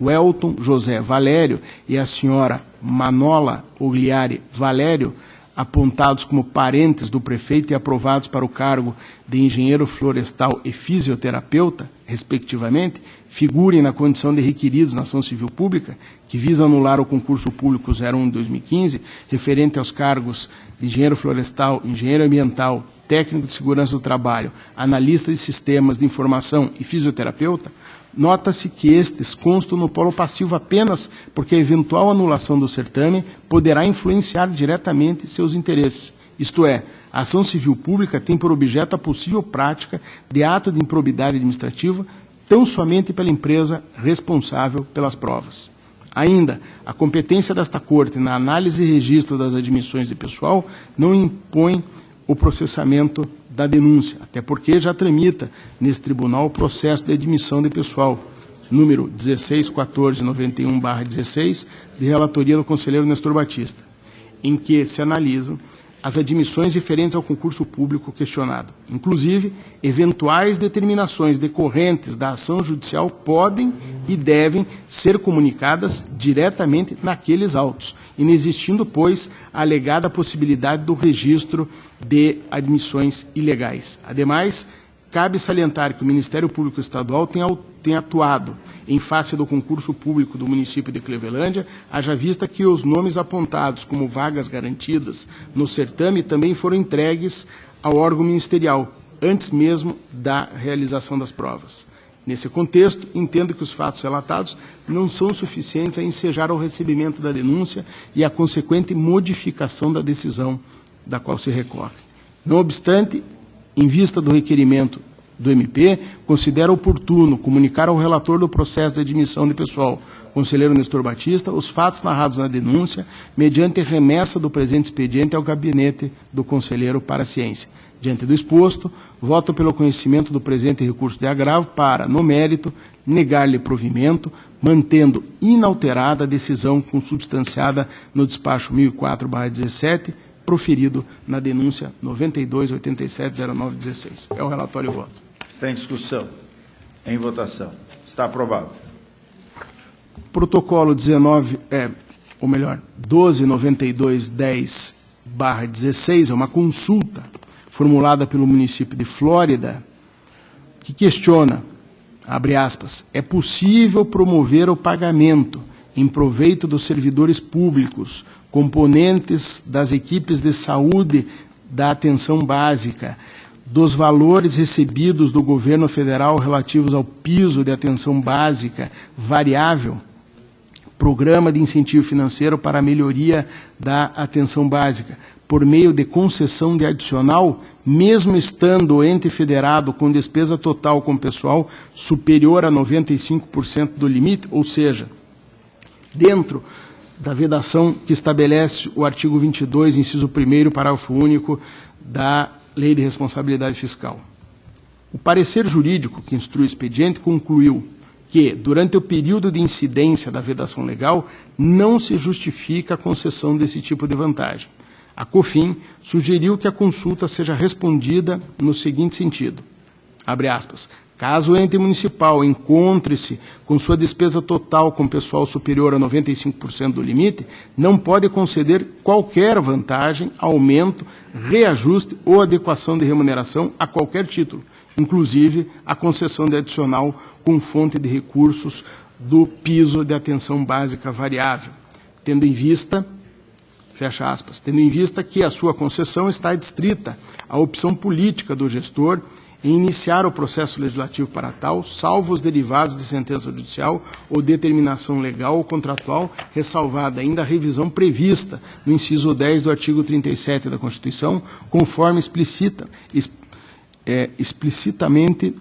Welton José Valério e a senhora Manola Ogliari Valério, apontados como parentes do prefeito e aprovados para o cargo de engenheiro florestal e fisioterapeuta, respectivamente, figurem na condição de requeridos na ação civil pública, que visa anular o concurso público 01 de 2015, referente aos cargos de engenheiro florestal, engenheiro ambiental, técnico de segurança do trabalho, analista de sistemas de informação e fisioterapeuta, nota-se que estes constam no polo passivo apenas porque a eventual anulação do certame poderá influenciar diretamente seus interesses. Isto é, a ação civil pública tem por objeto a possível prática de ato de improbidade administrativa tão somente pela empresa responsável pelas provas. Ainda, a competência desta Corte na análise e registro das admissões de pessoal não impõe o processamento da denúncia, até porque já tramita nesse tribunal o processo de admissão de pessoal, número 16.1491/16, de relatoria do conselheiro Nestor Batista, em que se analisam as admissões referentes ao concurso público questionado. Inclusive, eventuais determinações decorrentes da ação judicial podem e devem ser comunicadas diretamente naqueles autos, inexistindo, pois, a alegada possibilidade do registro de admissões ilegais. Ademais, cabe salientar que o Ministério Público Estadual tem atuado em face do concurso público do município de Clevelândia, haja vista que os nomes apontados como vagas garantidas no certame também foram entregues ao órgão ministerial, antes mesmo da realização das provas. Nesse contexto, entendo que os fatos relatados não são suficientes a ensejar o recebimento da denúncia e a consequente modificação da decisão da qual se recorre. Não obstante, em vista do requerimento do MP, considero oportuno comunicar ao relator do processo de admissão de pessoal, conselheiro Nestor Batista, os fatos narrados na denúncia, mediante remessa do presente expediente ao gabinete do conselheiro para a ciência. Diante do exposto, voto pelo conhecimento do presente recurso de agravo para, no mérito, negar-lhe provimento, mantendo inalterada a decisão consubstanciada no despacho 1004/17, proferido na denúncia 92.8709/16. É o relatório e voto. Está em discussão. Em votação. Está aprovado. Protocolo 129210/16 é uma consulta formulada pelo município de Flórida, que questiona, abre aspas, é possível promover o pagamento em proveito dos servidores públicos, componentes das equipes de saúde da atenção básica, dos valores recebidos do governo federal relativos ao piso de atenção básica variável, programa de incentivo financeiro para a melhoria da atenção básica, por meio de concessão de adicional, mesmo estando o ente federado com despesa total com pessoal superior a 95% do limite, ou seja, dentro da vedação que estabelece o artigo 22, inciso 1º, parágrafo único da Lei de Responsabilidade Fiscal. O parecer jurídico que instrui o expediente concluiu que, durante o período de incidência da vedação legal, não se justifica a concessão desse tipo de vantagem. A COFIN sugeriu que a consulta seja respondida no seguinte sentido, abre aspas, caso o ente municipal encontre-se com sua despesa total com pessoal superior a 95% do limite, não pode conceder qualquer vantagem, aumento, reajuste ou adequação de remuneração a qualquer título, inclusive a concessão de adicional com fonte de recursos do piso de atenção básica variável, tendo em vista, fecha aspas, tendo em vista que a sua concessão está adstrita à opção política do gestor em iniciar o processo legislativo para tal, salvo os derivados de sentença judicial ou determinação legal ou contratual, ressalvada ainda a revisão prevista no inciso 10 do artigo 37 da Constituição, conforme explicitamente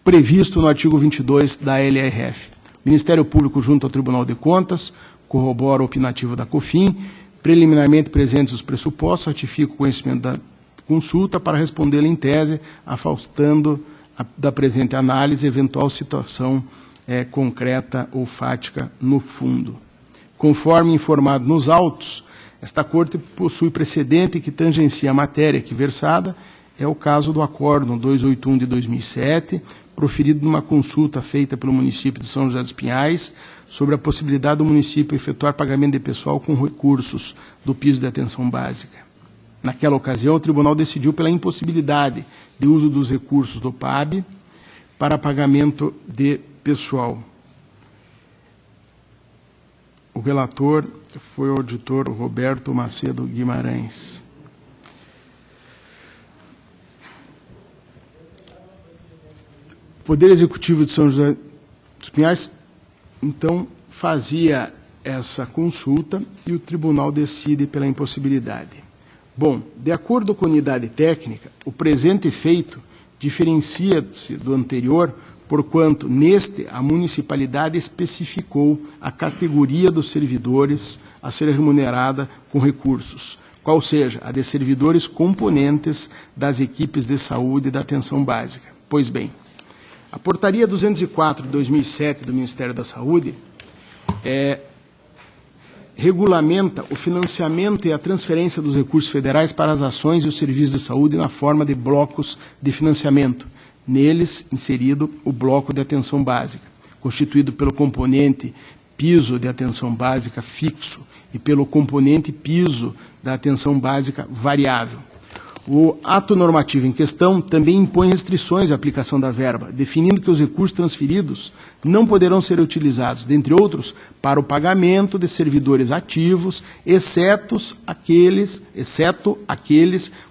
previsto no artigo 22 da LRF. O Ministério Público, junto ao Tribunal de Contas, corrobora o opinativo da COFIN, preliminarmente presentes os pressupostos, ratifica o conhecimento da consulta para respondê-la em tese, afastando da presente análise eventual situação concreta ou fática no fundo. Conforme informado nos autos, esta Corte possui precedente que tangencia a matéria aqui versada, é o caso do Acórdão 281 de 2007, proferido numa consulta feita pelo município de São José dos Pinhais sobre a possibilidade do município efetuar pagamento de pessoal com recursos do piso de atenção básica. Naquela ocasião, o tribunal decidiu pela impossibilidade de uso dos recursos do PAB para pagamento de pessoal. O relator foi o auditor Roberto Macedo Guimarães. O Poder Executivo de São José dos Pinhais, então, fazia essa consulta e o tribunal decide pela impossibilidade. Bom, de acordo com a unidade técnica, o presente feito diferencia-se do anterior, porquanto, neste, a municipalidade especificou a categoria dos servidores a ser remunerada com recursos, qual seja, a de servidores componentes das equipes de saúde e da atenção básica. Pois bem, a Portaria 204 de 2007 do Ministério da Saúde regulamenta o financiamento e a transferência dos recursos federais para as ações e os serviços de saúde na forma de blocos de financiamento. Neles, inserido o bloco de atenção básica, constituído pelo componente piso de atenção básica fixo e pelo componente piso da atenção básica variável. O ato normativo em questão também impõe restrições à aplicação da verba, definindo que os recursos transferidos não poderão ser utilizados, dentre outros, para o pagamento de servidores ativos, exceto aqueles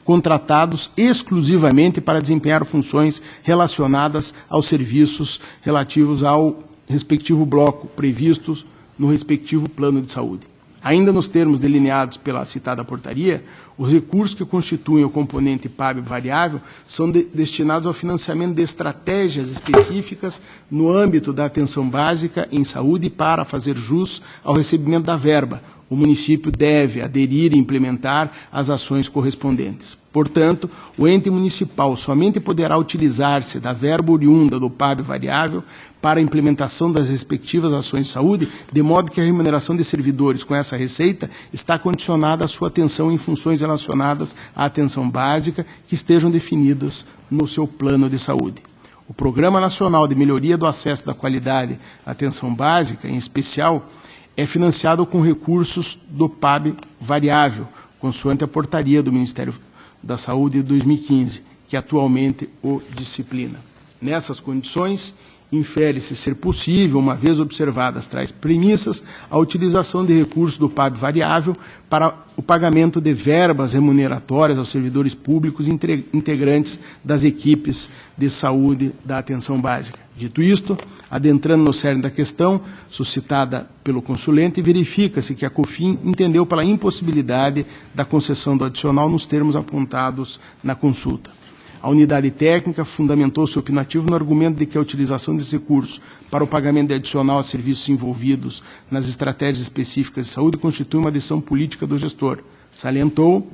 contratados exclusivamente para desempenhar funções relacionadas aos serviços relativos ao respectivo bloco previstos no respectivo plano de saúde. Ainda nos termos delineados pela citada portaria, os recursos que constituem o componente PAB variável são destinados ao financiamento de estratégias específicas no âmbito da atenção básica em saúde e para fazer jus ao recebimento da verba. O município deve aderir e implementar as ações correspondentes. Portanto, o ente municipal somente poderá utilizar-se da verba oriunda do PAB variável para a implementação das respectivas ações de saúde, de modo que a remuneração de servidores com essa receita está condicionada à sua atenção em funções relacionadas à atenção básica que estejam definidas no seu plano de saúde. O Programa Nacional de Melhoria do Acesso da Qualidade à Atenção Básica, em especial, é financiado com recursos do PAB variável, consoante a portaria do Ministério da Saúde de 2015, que atualmente o disciplina. Nessas condições, infere-se ser possível, uma vez observadas tais premissas, a utilização de recursos do PAB variável para o pagamento de verbas remuneratórias aos servidores públicos integrantes das equipes de saúde da atenção básica. Dito isto, adentrando no cerne da questão suscitada pelo consulente, verifica-se que a COFIN entendeu pela impossibilidade da concessão do adicional nos termos apontados na consulta. A unidade técnica fundamentou seu opinativo no argumento de que a utilização desse recurso para o pagamento de adicional a serviços envolvidos nas estratégias específicas de saúde constitui uma decisão política do gestor. Salientou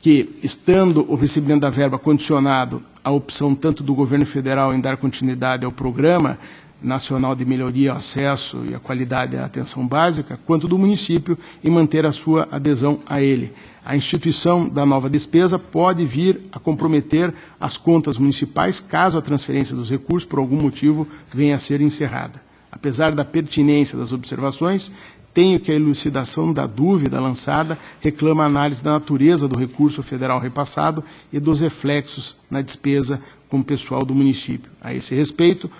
que, estando o recebimento da verba condicionado à opção tanto do governo federal em dar continuidade ao Programa Nacional de Melhoria ao Acesso e à Qualidade à Atenção Básica, quanto do município em manter a sua adesão a ele. A instituição da nova despesa pode vir a comprometer as contas municipais caso a transferência dos recursos, por algum motivo, venha a ser encerrada. Apesar da pertinência das observações, tenho que a elucidação da dúvida lançada reclama a análise da natureza do recurso federal repassado e dos reflexos na despesa com o pessoal do município. A esse respeito,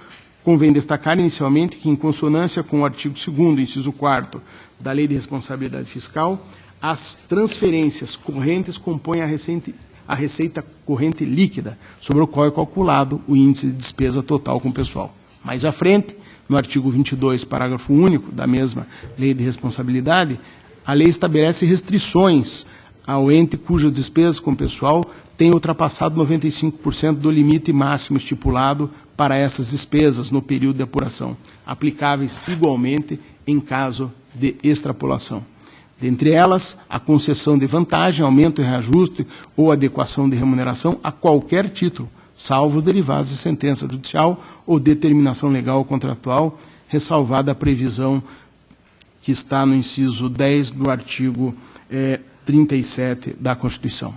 convém destacar inicialmente que, em consonância com o artigo 2º, inciso 4º, da Lei de Responsabilidade Fiscal, as transferências correntes compõem a a receita corrente líquida, sobre o qual é calculado o índice de despesa total com pessoal. Mais à frente, no artigo 22, parágrafo único da mesma Lei de Responsabilidade, a lei estabelece restrições ao ente cujas despesas com pessoal têm ultrapassado 95% do limite máximo estipulado para essas despesas no período de apuração, aplicáveis igualmente em caso de extrapolação. Dentre elas, a concessão de vantagem, aumento e reajuste ou adequação de remuneração a qualquer título, salvo os derivados de sentença judicial ou determinação legal ou contratual, ressalvada a previsão que está no inciso 10 do artigo 37 da Constituição.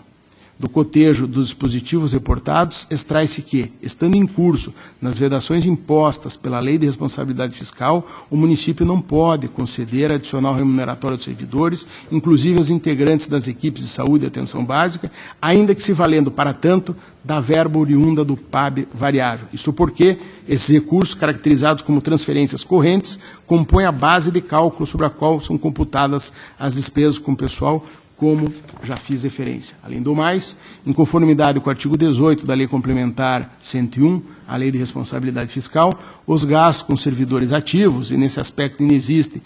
Do cotejo dos dispositivos reportados, extrai-se que, estando em curso nas vedações impostas pela Lei de Responsabilidade Fiscal, o município não pode conceder adicional remuneratório aos servidores, inclusive aos integrantes das equipes de saúde e atenção básica, ainda que se valendo, para tanto, da verba oriunda do PAB variável. Isso porque esses recursos, caracterizados como transferências correntes, compõem a base de cálculo sobre a qual são computadas as despesas com o pessoal, como já fiz referência. Além do mais, em conformidade com o artigo 18 da Lei Complementar 101, a Lei de Responsabilidade Fiscal, os gastos com servidores ativos, e nesse aspecto inexiste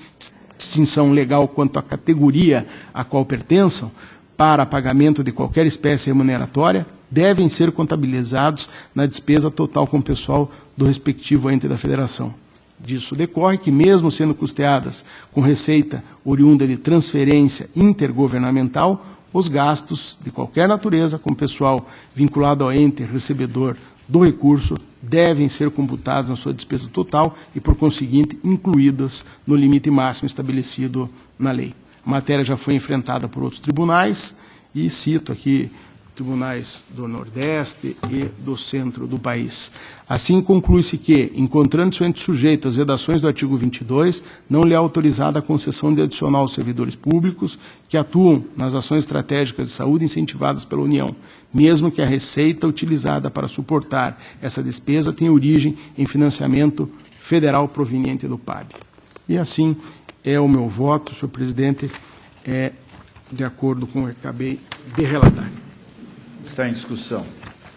distinção legal quanto à categoria a qual pertençam, para pagamento de qualquer espécie remuneratória, devem ser contabilizados na despesa total com o pessoal do respectivo ente da federação. Disso decorre que, mesmo sendo custeadas com receita oriunda de transferência intergovernamental, os gastos de qualquer natureza com pessoal vinculado ao ente recebedor do recurso devem ser computados na sua despesa total e, por conseguinte, incluídas no limite máximo estabelecido na lei. A matéria já foi enfrentada por outros tribunais e cito aqui tribunais do Nordeste e do centro do país. Assim, conclui-se que, encontrando-se o ente sujeito às vedações do artigo 22, não lhe é autorizada a concessão de adicional aos servidores públicos que atuam nas ações estratégicas de saúde incentivadas pela União, mesmo que a receita utilizada para suportar essa despesa tenha origem em financiamento federal proveniente do PAB. E assim é o meu voto, senhor presidente, de acordo com o que acabei de relatar. Está em discussão.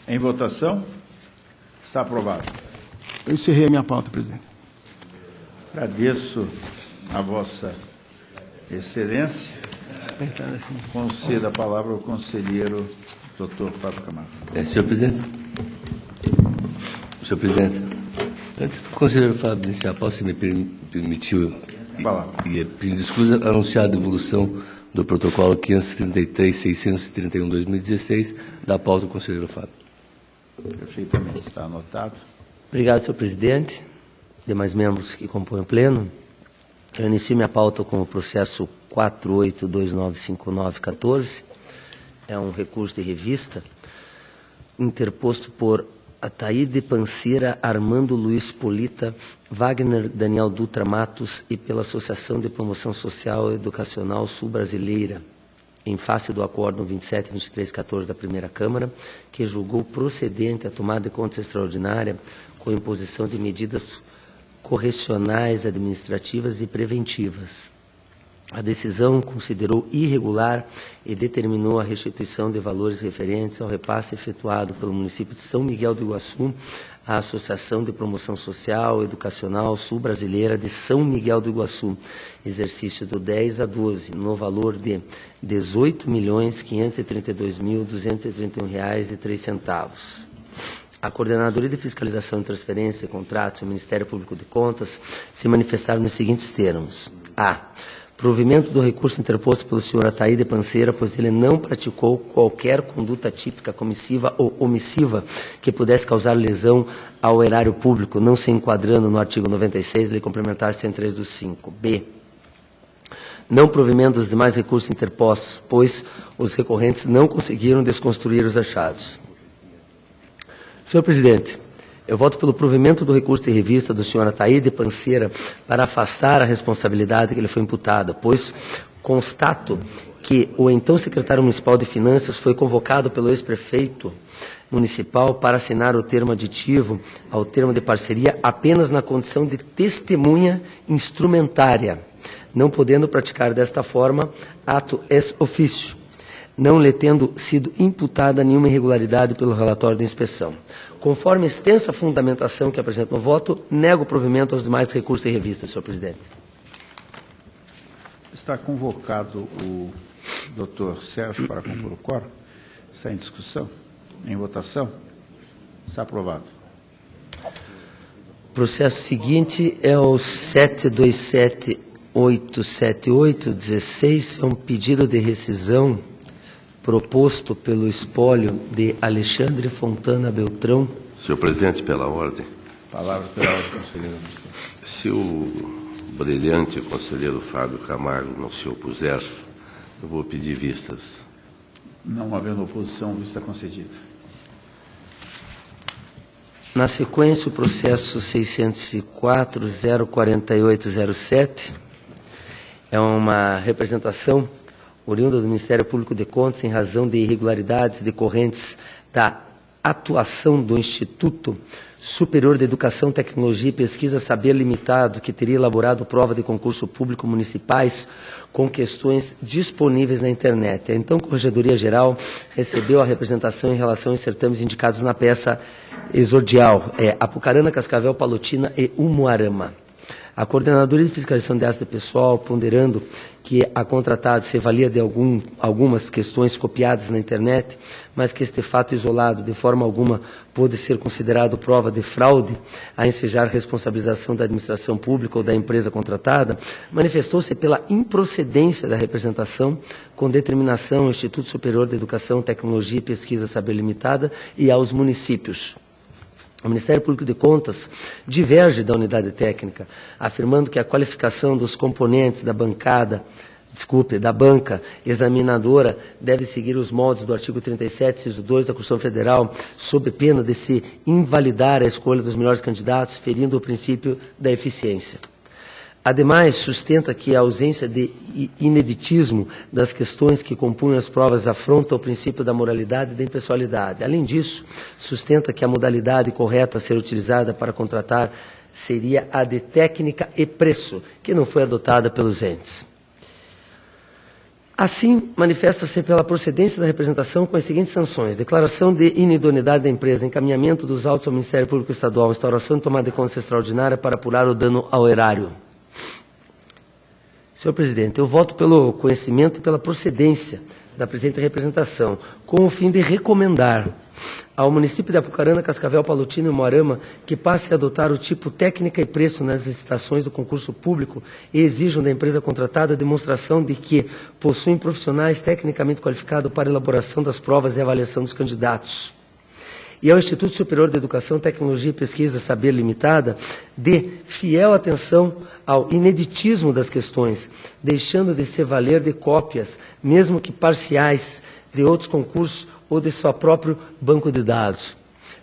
Em votação? Está aprovado. Eu encerrei a minha pauta, presidente. Agradeço a vossa excelência. Conceda a palavra ao conselheiro doutor Fábio Camargo. Senhor presidente. Senhor presidente, antes do conselheiro Fábio iniciar, posso me permitir pedir desculpas anunciar a devolução do protocolo 533-631-2016, da pauta do conselheiro Fábio. Perfeitamente, está anotado. Obrigado, senhor presidente. Demais membros que compõem o pleno. Eu inicio minha pauta com o processo 48295914. É um recurso de revista interposto por Ataíde Panceira, Armando Luiz Polita, Wagner Daniel Dutra Matos e pela Associação de Promoção Social e Educacional Sul-Brasileira, em face do Acórdão 27.23.14 da Primeira Câmara, que julgou procedente a tomada de contas extraordinária com imposição de medidas correcionais, administrativas e preventivas. A decisão considerou irregular e determinou a restituição de valores referentes ao repasse efetuado pelo município de São Miguel do Iguaçu à Associação de Promoção Social e Educacional Sul-Brasileira de São Miguel do Iguaçu, exercício do 10 a 12, no valor de R$ 18.532.231,03. A Coordenadoria de Fiscalização e Transferência de Contratos e o Ministério Público de Contas se manifestaram nos seguintes termos. A. Provimento do recurso interposto pelo senhor Ataíde Panceira, pois ele não praticou qualquer conduta típica, comissiva ou omissiva que pudesse causar lesão ao erário público, não se enquadrando no artigo 96, Lei Complementar 103 do 5. B. Não provimento dos demais recursos interpostos, pois os recorrentes não conseguiram desconstruir os achados. Senhor presidente, eu voto pelo provimento do recurso de revista do senhor Ataíde Panceira para afastar a responsabilidade que lhe foi imputada, pois constato que o então secretário municipal de Finanças foi convocado pelo ex-prefeito municipal para assinar o termo aditivo ao termo de parceria apenas na condição de testemunha instrumentária, não podendo praticar desta forma ato ex officio. não lhe tendo sido imputada nenhuma irregularidade pelo relatório da inspeção. Conforme a extensa fundamentação que apresento no voto, nego o provimento aos demais recursos e revistas, senhor presidente. Está convocado o doutor Sérgio para compor o quórum. Está em discussão? Em votação? Está aprovado. O processo seguinte é o 727.878/16, é um pedido de rescisão proposto pelo espólio de Alexandre Fontana Beltrão. Senhor presidente, pela ordem. Palavra pela ordem, conselheiro. Se o brilhante conselheiro Fábio Camargo não se opuser, eu vou pedir vistas. Não havendo oposição, vista concedida. Na sequência, o processo 604.04807 é uma representação oriunda do Ministério Público de Contas em razão de irregularidades decorrentes da atuação do Instituto Superior de Educação, Tecnologia e Pesquisa Saber Limitado, que teria elaborado prova de concurso público municipais com questões disponíveis na internet. A então Corregedoria Geral recebeu a representação em relação aos certames indicados na peça exordial, Apucarana, Cascavel, Palotina e Umuarama. A Coordenadoria de Fiscalização de Área Pessoal, ponderando que a contratada se valia de algumas questões copiadas na internet, mas que este fato isolado, de forma alguma, pôde ser considerado prova de fraude a ensejar responsabilização da administração pública ou da empresa contratada, manifestou-se pela improcedência da representação com determinação ao Instituto Superior de Educação, Tecnologia e Pesquisa Saber Limitada e aos municípios. O Ministério Público de Contas diverge da unidade técnica, afirmando que a qualificação dos componentes da banca examinadora deve seguir os moldes do artigo 37, inciso 2 da Constituição Federal, sob pena de se invalidar a escolha dos melhores candidatos, ferindo o princípio da eficiência. Ademais, sustenta que a ausência de ineditismo das questões que compunham as provas afronta o princípio da moralidade e da impessoalidade. Além disso, sustenta que a modalidade correta a ser utilizada para contratar seria a de técnica e preço, que não foi adotada pelos entes. Assim, manifesta-se pela procedência da representação com as seguintes sanções: declaração de inidoneidade da empresa, encaminhamento dos autos ao Ministério Público Estadual, instauração de tomada de conta extraordinária para apurar o dano ao erário. Senhor presidente, eu voto pelo conhecimento e pela procedência da presente representação, com o fim de recomendar ao município de Apucarana, Cascavel, Palotina e Umuarama que passe a adotar o tipo técnica e preço nas licitações do concurso público e exijam da empresa contratada a demonstração de que possuem profissionais tecnicamente qualificados para a elaboração das provas e avaliação dos candidatos. E ao Instituto Superior de Educação, Tecnologia e Pesquisa Saber Limitada, de fiel atenção ao ineditismo das questões, deixando de se valer de cópias, mesmo que parciais, de outros concursos ou de seu próprio banco de dados.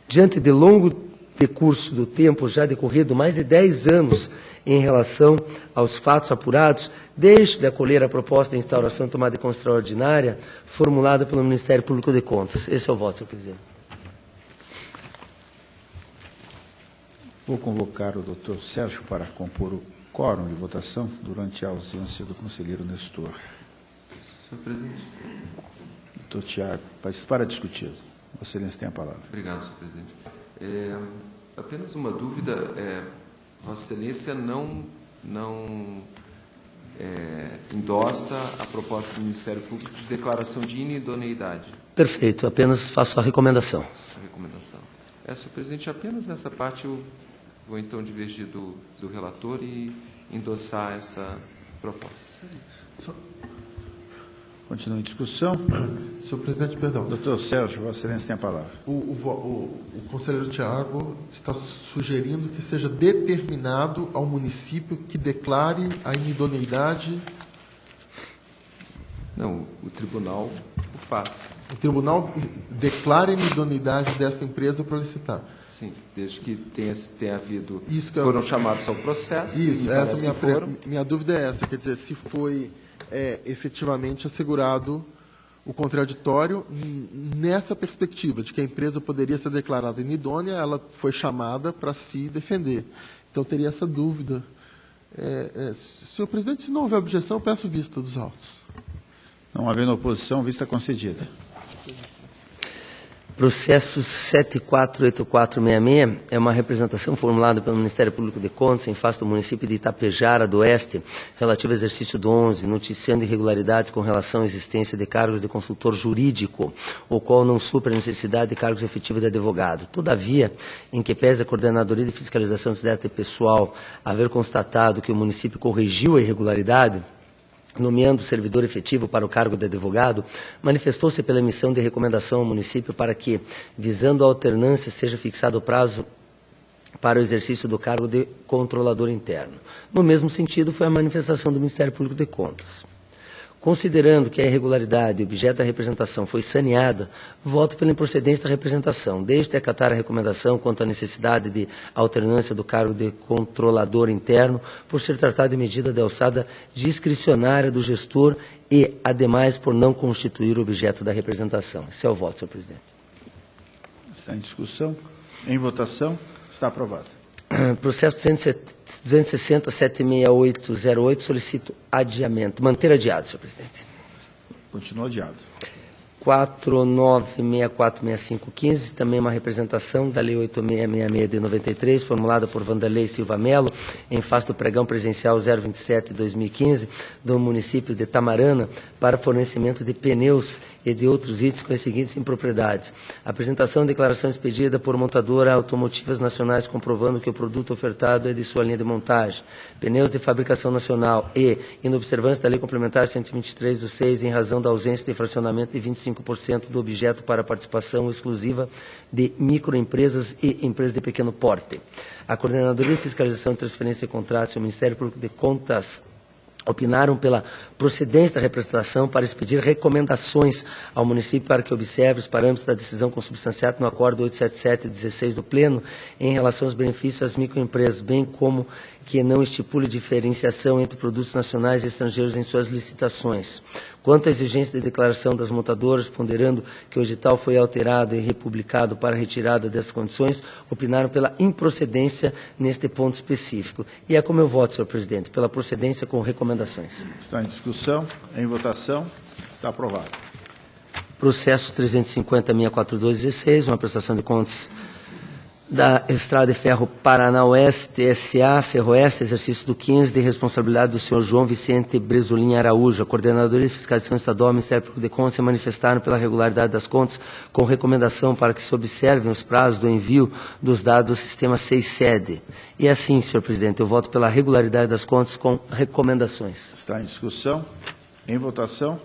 Diante de longo decurso do tempo já decorrido, mais de 10 anos, em relação aos fatos apurados, deixo de acolher a proposta de instauração de tomada de conta extraordinária formulada pelo Ministério Público de Contas. Esse é o voto, senhor presidente. Vou convocar o doutor Sérgio para compor o quórum de votação durante a ausência do conselheiro Nestor. Senhor presidente. Doutor Tiago, para discutir. Vossa Excelência tem a palavra. Obrigado, senhor presidente. Apenas uma dúvida. Vossa Excelência não endossa a proposta do Ministério Público de declaração de inidoneidade? Perfeito, apenas faço a recomendação. A recomendação. Senhor presidente, apenas nessa parte eu vou então divergir do relator e endossar essa proposta. Continua em discussão. Senhor presidente, perdão. Doutor Sérgio, Vossa Excelência tem a palavra. O conselheiro Tiago está sugerindo que seja determinado ao município que declare a inidoneidade. Não, o tribunal o faz. O tribunal declara a inidoneidade dessa empresa para licitar. Sim, desde que tenha havido... Isso que foram chamados ao processo. Isso, essa minha dúvida é essa, quer dizer, se foi efetivamente assegurado o contraditório nessa perspectiva de que a empresa poderia ser declarada inidônea, ela foi chamada para se defender. Então, teria essa dúvida. Senhor presidente, se não houver objeção, eu peço vista dos autos. Não havendo oposição, vista concedida. Processo 748466 é uma representação formulada pelo Ministério Público de Contas em face do município de Itapejara do Oeste, relativo ao exercício do 11, noticiando irregularidades com relação à existência de cargos de consultor jurídico, o qual não supra a necessidade de cargos efetivos de advogado. Todavia, em que pese a Coordenadoria de Fiscalização de Cidade Pessoal haver constatado que o município corrigiu a irregularidade, nomeando servidor efetivo para o cargo de advogado, manifestou-se pela emissão de recomendação ao município para que, visando a alternância, seja fixado o prazo para o exercício do cargo de controlador interno. No mesmo sentido, foi a manifestação do Ministério Público de Contas. Considerando que a irregularidade objeto da representação foi saneada, voto pela improcedência da representação, desde acatar a recomendação quanto à necessidade de alternância do cargo de controlador interno, por ser tratado de medida de alçada discricionária do gestor e, ademais, por não constituir objeto da representação. Esse é o voto, senhor presidente. Está em discussão. Em votação. Está aprovado. Processo 260-76808, solicito adiamento. Manter adiado, senhor presidente. Continua adiado. 49646515, também uma representação da Lei 8666 de 93, formulada por Vanderlei Silva Melo, em face do pregão presencial 027-2015 do município de Tamarana, para fornecimento de pneus e de outros itens com as seguintes impropriedades. Apresentação de declaração expedida por montadora automotivas nacionais comprovando que o produto ofertado é de sua linha de montagem. Pneus de fabricação nacional e inobservância da Lei Complementar 123/6 em razão da ausência de fracionamento de 25% do objeto para participação exclusiva de microempresas e empresas de pequeno porte. A Coordenadoria de Fiscalização e Transferência de Contratos e o Ministério Público de Contas opinaram pela procedência da representação para expedir recomendações ao município para que observe os parâmetros da decisão consubstanciada no Acordo 877-16 do Pleno em relação aos benefícios às microempresas, bem como que não estipule diferenciação entre produtos nacionais e estrangeiros em suas licitações. Quanto à exigência de declaração das montadoras, ponderando que o edital foi alterado e republicado para retirada dessas condições, opinaram pela improcedência neste ponto específico. E é como eu voto, senhor presidente, pela procedência com recomendações. Está em discussão. Em votação. Está aprovado. Processo 350-64216, uma prestação de contas da Estrada de Ferro Paraná Oeste, S.A., Ferroeste, exercício do 15, de responsabilidade do senhor João Vicente Bresolim Araújo. A Coordenadoria de Fiscalização Estadual e Ministério Público de Contas se manifestaram pela regularidade das contas, com recomendação para que se observem os prazos do envio dos dados do sistema 6 sede. E assim, senhor presidente, eu voto pela regularidade das contas com recomendações. Está em discussão. Em votação.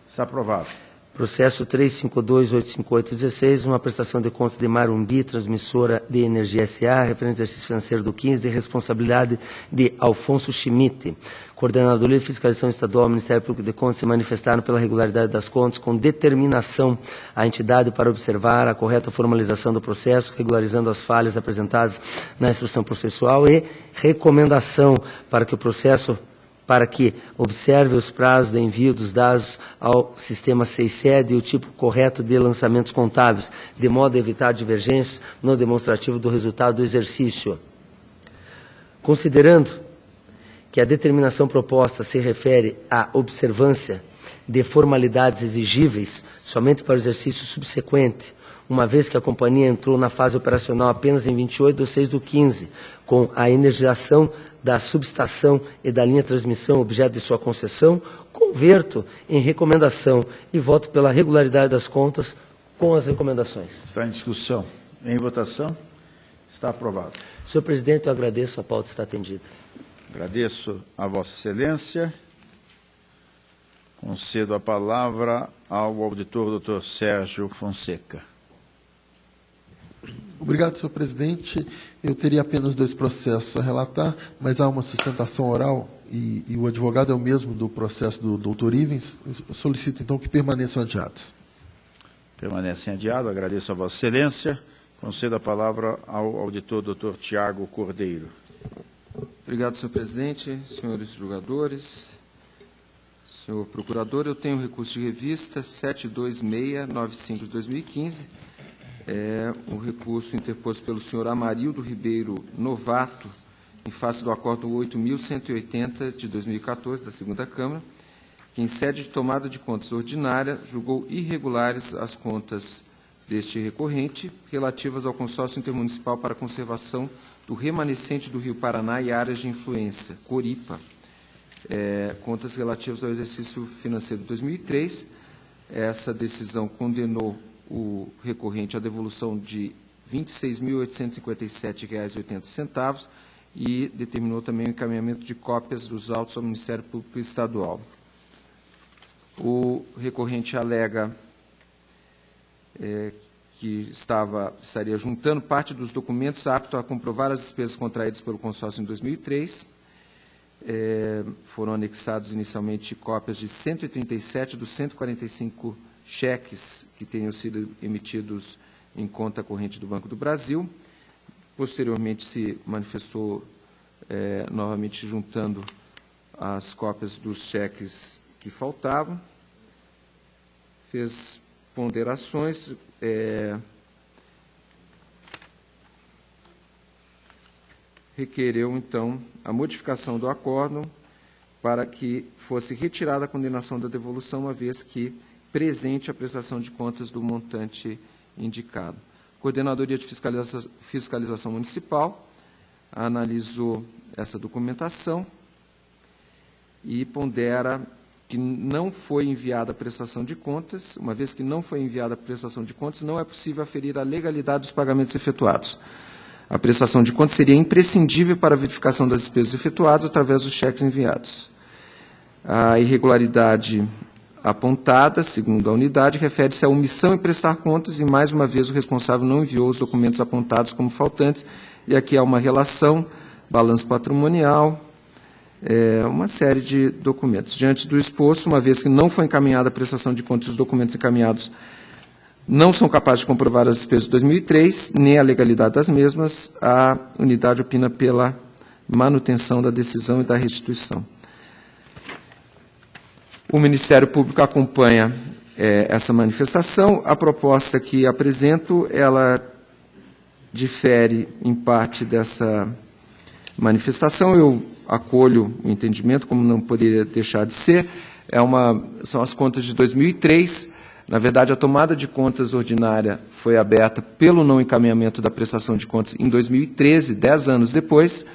Está aprovado. Processo 352.85816, uma prestação de contas de Marumbi, transmissora de energia S.A., referente ao exercício financeiro do 15, de responsabilidade de Alfonso Schmidt. Coordenadoria de Fiscalização Estadual e Ministério Público de Contas se manifestaram pela regularidade das contas, com determinação à entidade para observar a correta formalização do processo, regularizando as falhas apresentadas na instrução processual e recomendação para que o processo observe os prazos de envio dos dados ao sistema 6 sede e o tipo correto de lançamentos contábeis, de modo a evitar divergências no demonstrativo do resultado do exercício. Considerando que a determinação proposta se refere à observância de formalidades exigíveis somente para o exercício subsequente, uma vez que a companhia entrou na fase operacional apenas em 28/6/15, com a energização da subestação e da linha de transmissão objeto de sua concessão, converto em recomendação e voto pela regularidade das contas com as recomendações. Está em discussão. Em votação. Está aprovado. Senhor presidente, eu agradeço, a pauta está atendida. Agradeço a Vossa Excelência. Concedo a palavra ao auditor doutor Sérgio Fonseca. Obrigado, senhor presidente. Eu teria apenas 2 processos a relatar, mas há uma sustentação oral e o advogado é o mesmo do processo do doutor Ivens. Eu solicito, então, que permaneçam adiados. Permanecem adiados. Agradeço a Vossa Excelência. Concedo a palavra ao auditor doutor Tiago Cordeiro. Obrigado, senhor presidente, senhores julgadores. Senhor procurador, eu tenho recurso de revista 72695 de 2015. É um recurso interposto pelo senhor Amarildo Ribeiro Novato, em face do acordo 8.180 de 2014, da segunda Câmara, que, em sede de tomada de contas ordinária, julgou irregulares as contas deste recorrente relativas ao consórcio intermunicipal para a conservação do remanescente do Rio Paraná e áreas de influência, Coripa, contas relativas ao exercício financeiro de 2003. Essa decisão condenou o recorrente à devolução de R$ 26.857,80 e determinou também o encaminhamento de cópias dos autos ao Ministério Público Estadual. O recorrente alega que estaria juntando parte dos documentos aptos a comprovar as despesas contraídas pelo consórcio em 2003. Foram anexados inicialmente cópias de 137 dos 145 cheques que tenham sido emitidos em conta corrente do Banco do Brasil. Posteriormente, se manifestou novamente juntando as cópias dos cheques que faltavam, fez ponderações, requereu, então, a modificação do acórdão para que fosse retirada a condenação da devolução, uma vez que presente a prestação de contas do montante indicado. A Coordenadoria de Fiscalização Municipal analisou essa documentação e pondera que não foi enviada a prestação de contas. Uma vez que não foi enviada a prestação de contas, não é possível aferir a legalidade dos pagamentos efetuados. A prestação de contas seria imprescindível para a verificação das despesas efetuadas através dos cheques enviados. A irregularidade apontada, segundo a unidade, refere-se à omissão em prestar contas e, mais uma vez, o responsável não enviou os documentos apontados como faltantes, e aqui há uma relação, balanço patrimonial, uma série de documentos. Diante do exposto, uma vez que não foi encaminhada a prestação de contas, os documentos encaminhados não são capazes de comprovar as despesas de 2003, nem a legalidade das mesmas, a unidade opina pela manutenção da decisão e da restituição. O Ministério Público acompanha essa manifestação. A proposta que apresento, ela difere em parte dessa manifestação. Eu acolho o entendimento, como não poderia deixar de ser. São as contas de 2003. Na verdade, a tomada de contas ordinária foi aberta pelo não encaminhamento da prestação de contas em 2013, 10 anos depois,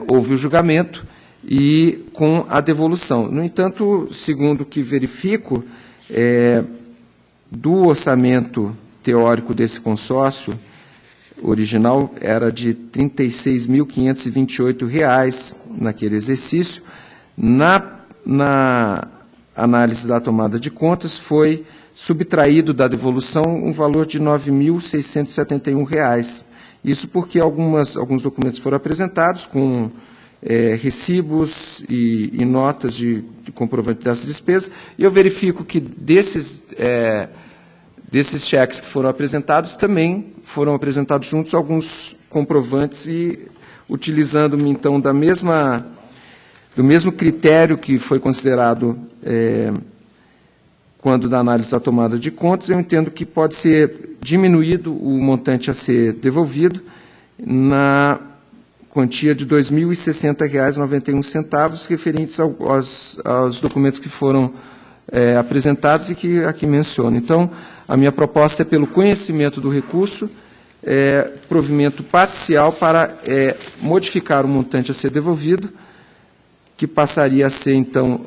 houve o julgamento e com a devolução. No entanto, segundo o que verifico, do orçamento teórico desse consórcio original era de R$ 36.528 naquele exercício. Na análise da tomada de contas, foi subtraído da devolução um valor de R$ 9.671. Isso porque alguns documentos foram apresentados com recibos e notas de comprovante dessas despesas, e eu verifico que desses cheques que foram apresentados, também foram apresentados juntos alguns comprovantes, e utilizando-me, então, do mesmo critério que foi considerado quando da análise da tomada de contas, eu entendo que pode ser diminuído o montante a ser devolvido na quantia de R$ 2.060,91, referentes aos documentos que foram apresentados e que aqui menciono. Então, a minha proposta é, pelo conhecimento do recurso, provimento parcial para modificar o montante a ser devolvido, que passaria a ser, então,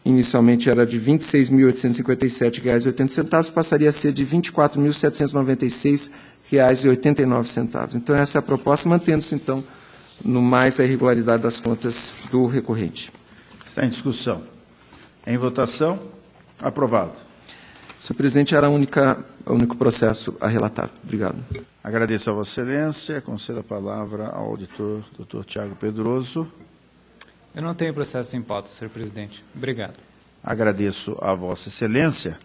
inicialmente era de R$ 26.857,80, passaria a ser de R$ 24.796,89. Então, essa é a proposta, mantendo-se, então, no mais a irregularidade das contas do recorrente. Está em discussão. Em votação. Aprovado. Senhor presidente, era o único processo a relatar. Obrigado. Agradeço a Vossa Excelência. Concedo a palavra ao auditor, Dr. Tiago Pedroso. Eu não tenho processo em pauta, senhor presidente. Obrigado. Agradeço a Vossa Excelência,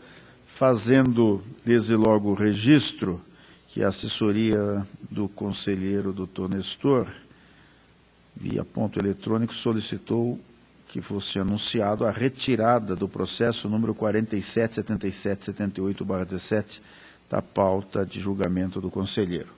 fazendo desde logo o registro que a assessoria do conselheiro Dr. Nestor, via ponto eletrônico, solicitou que fosse anunciado a retirada do processo número 477778/17 da pauta de julgamento do conselheiro.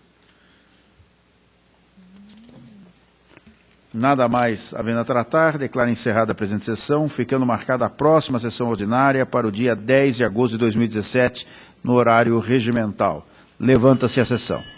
Nada mais havendo a tratar, declaro encerrada a presente sessão, ficando marcada a próxima sessão ordinária para o dia 10 de agosto de 2017, no horário regimental. Levanta-se a sessão.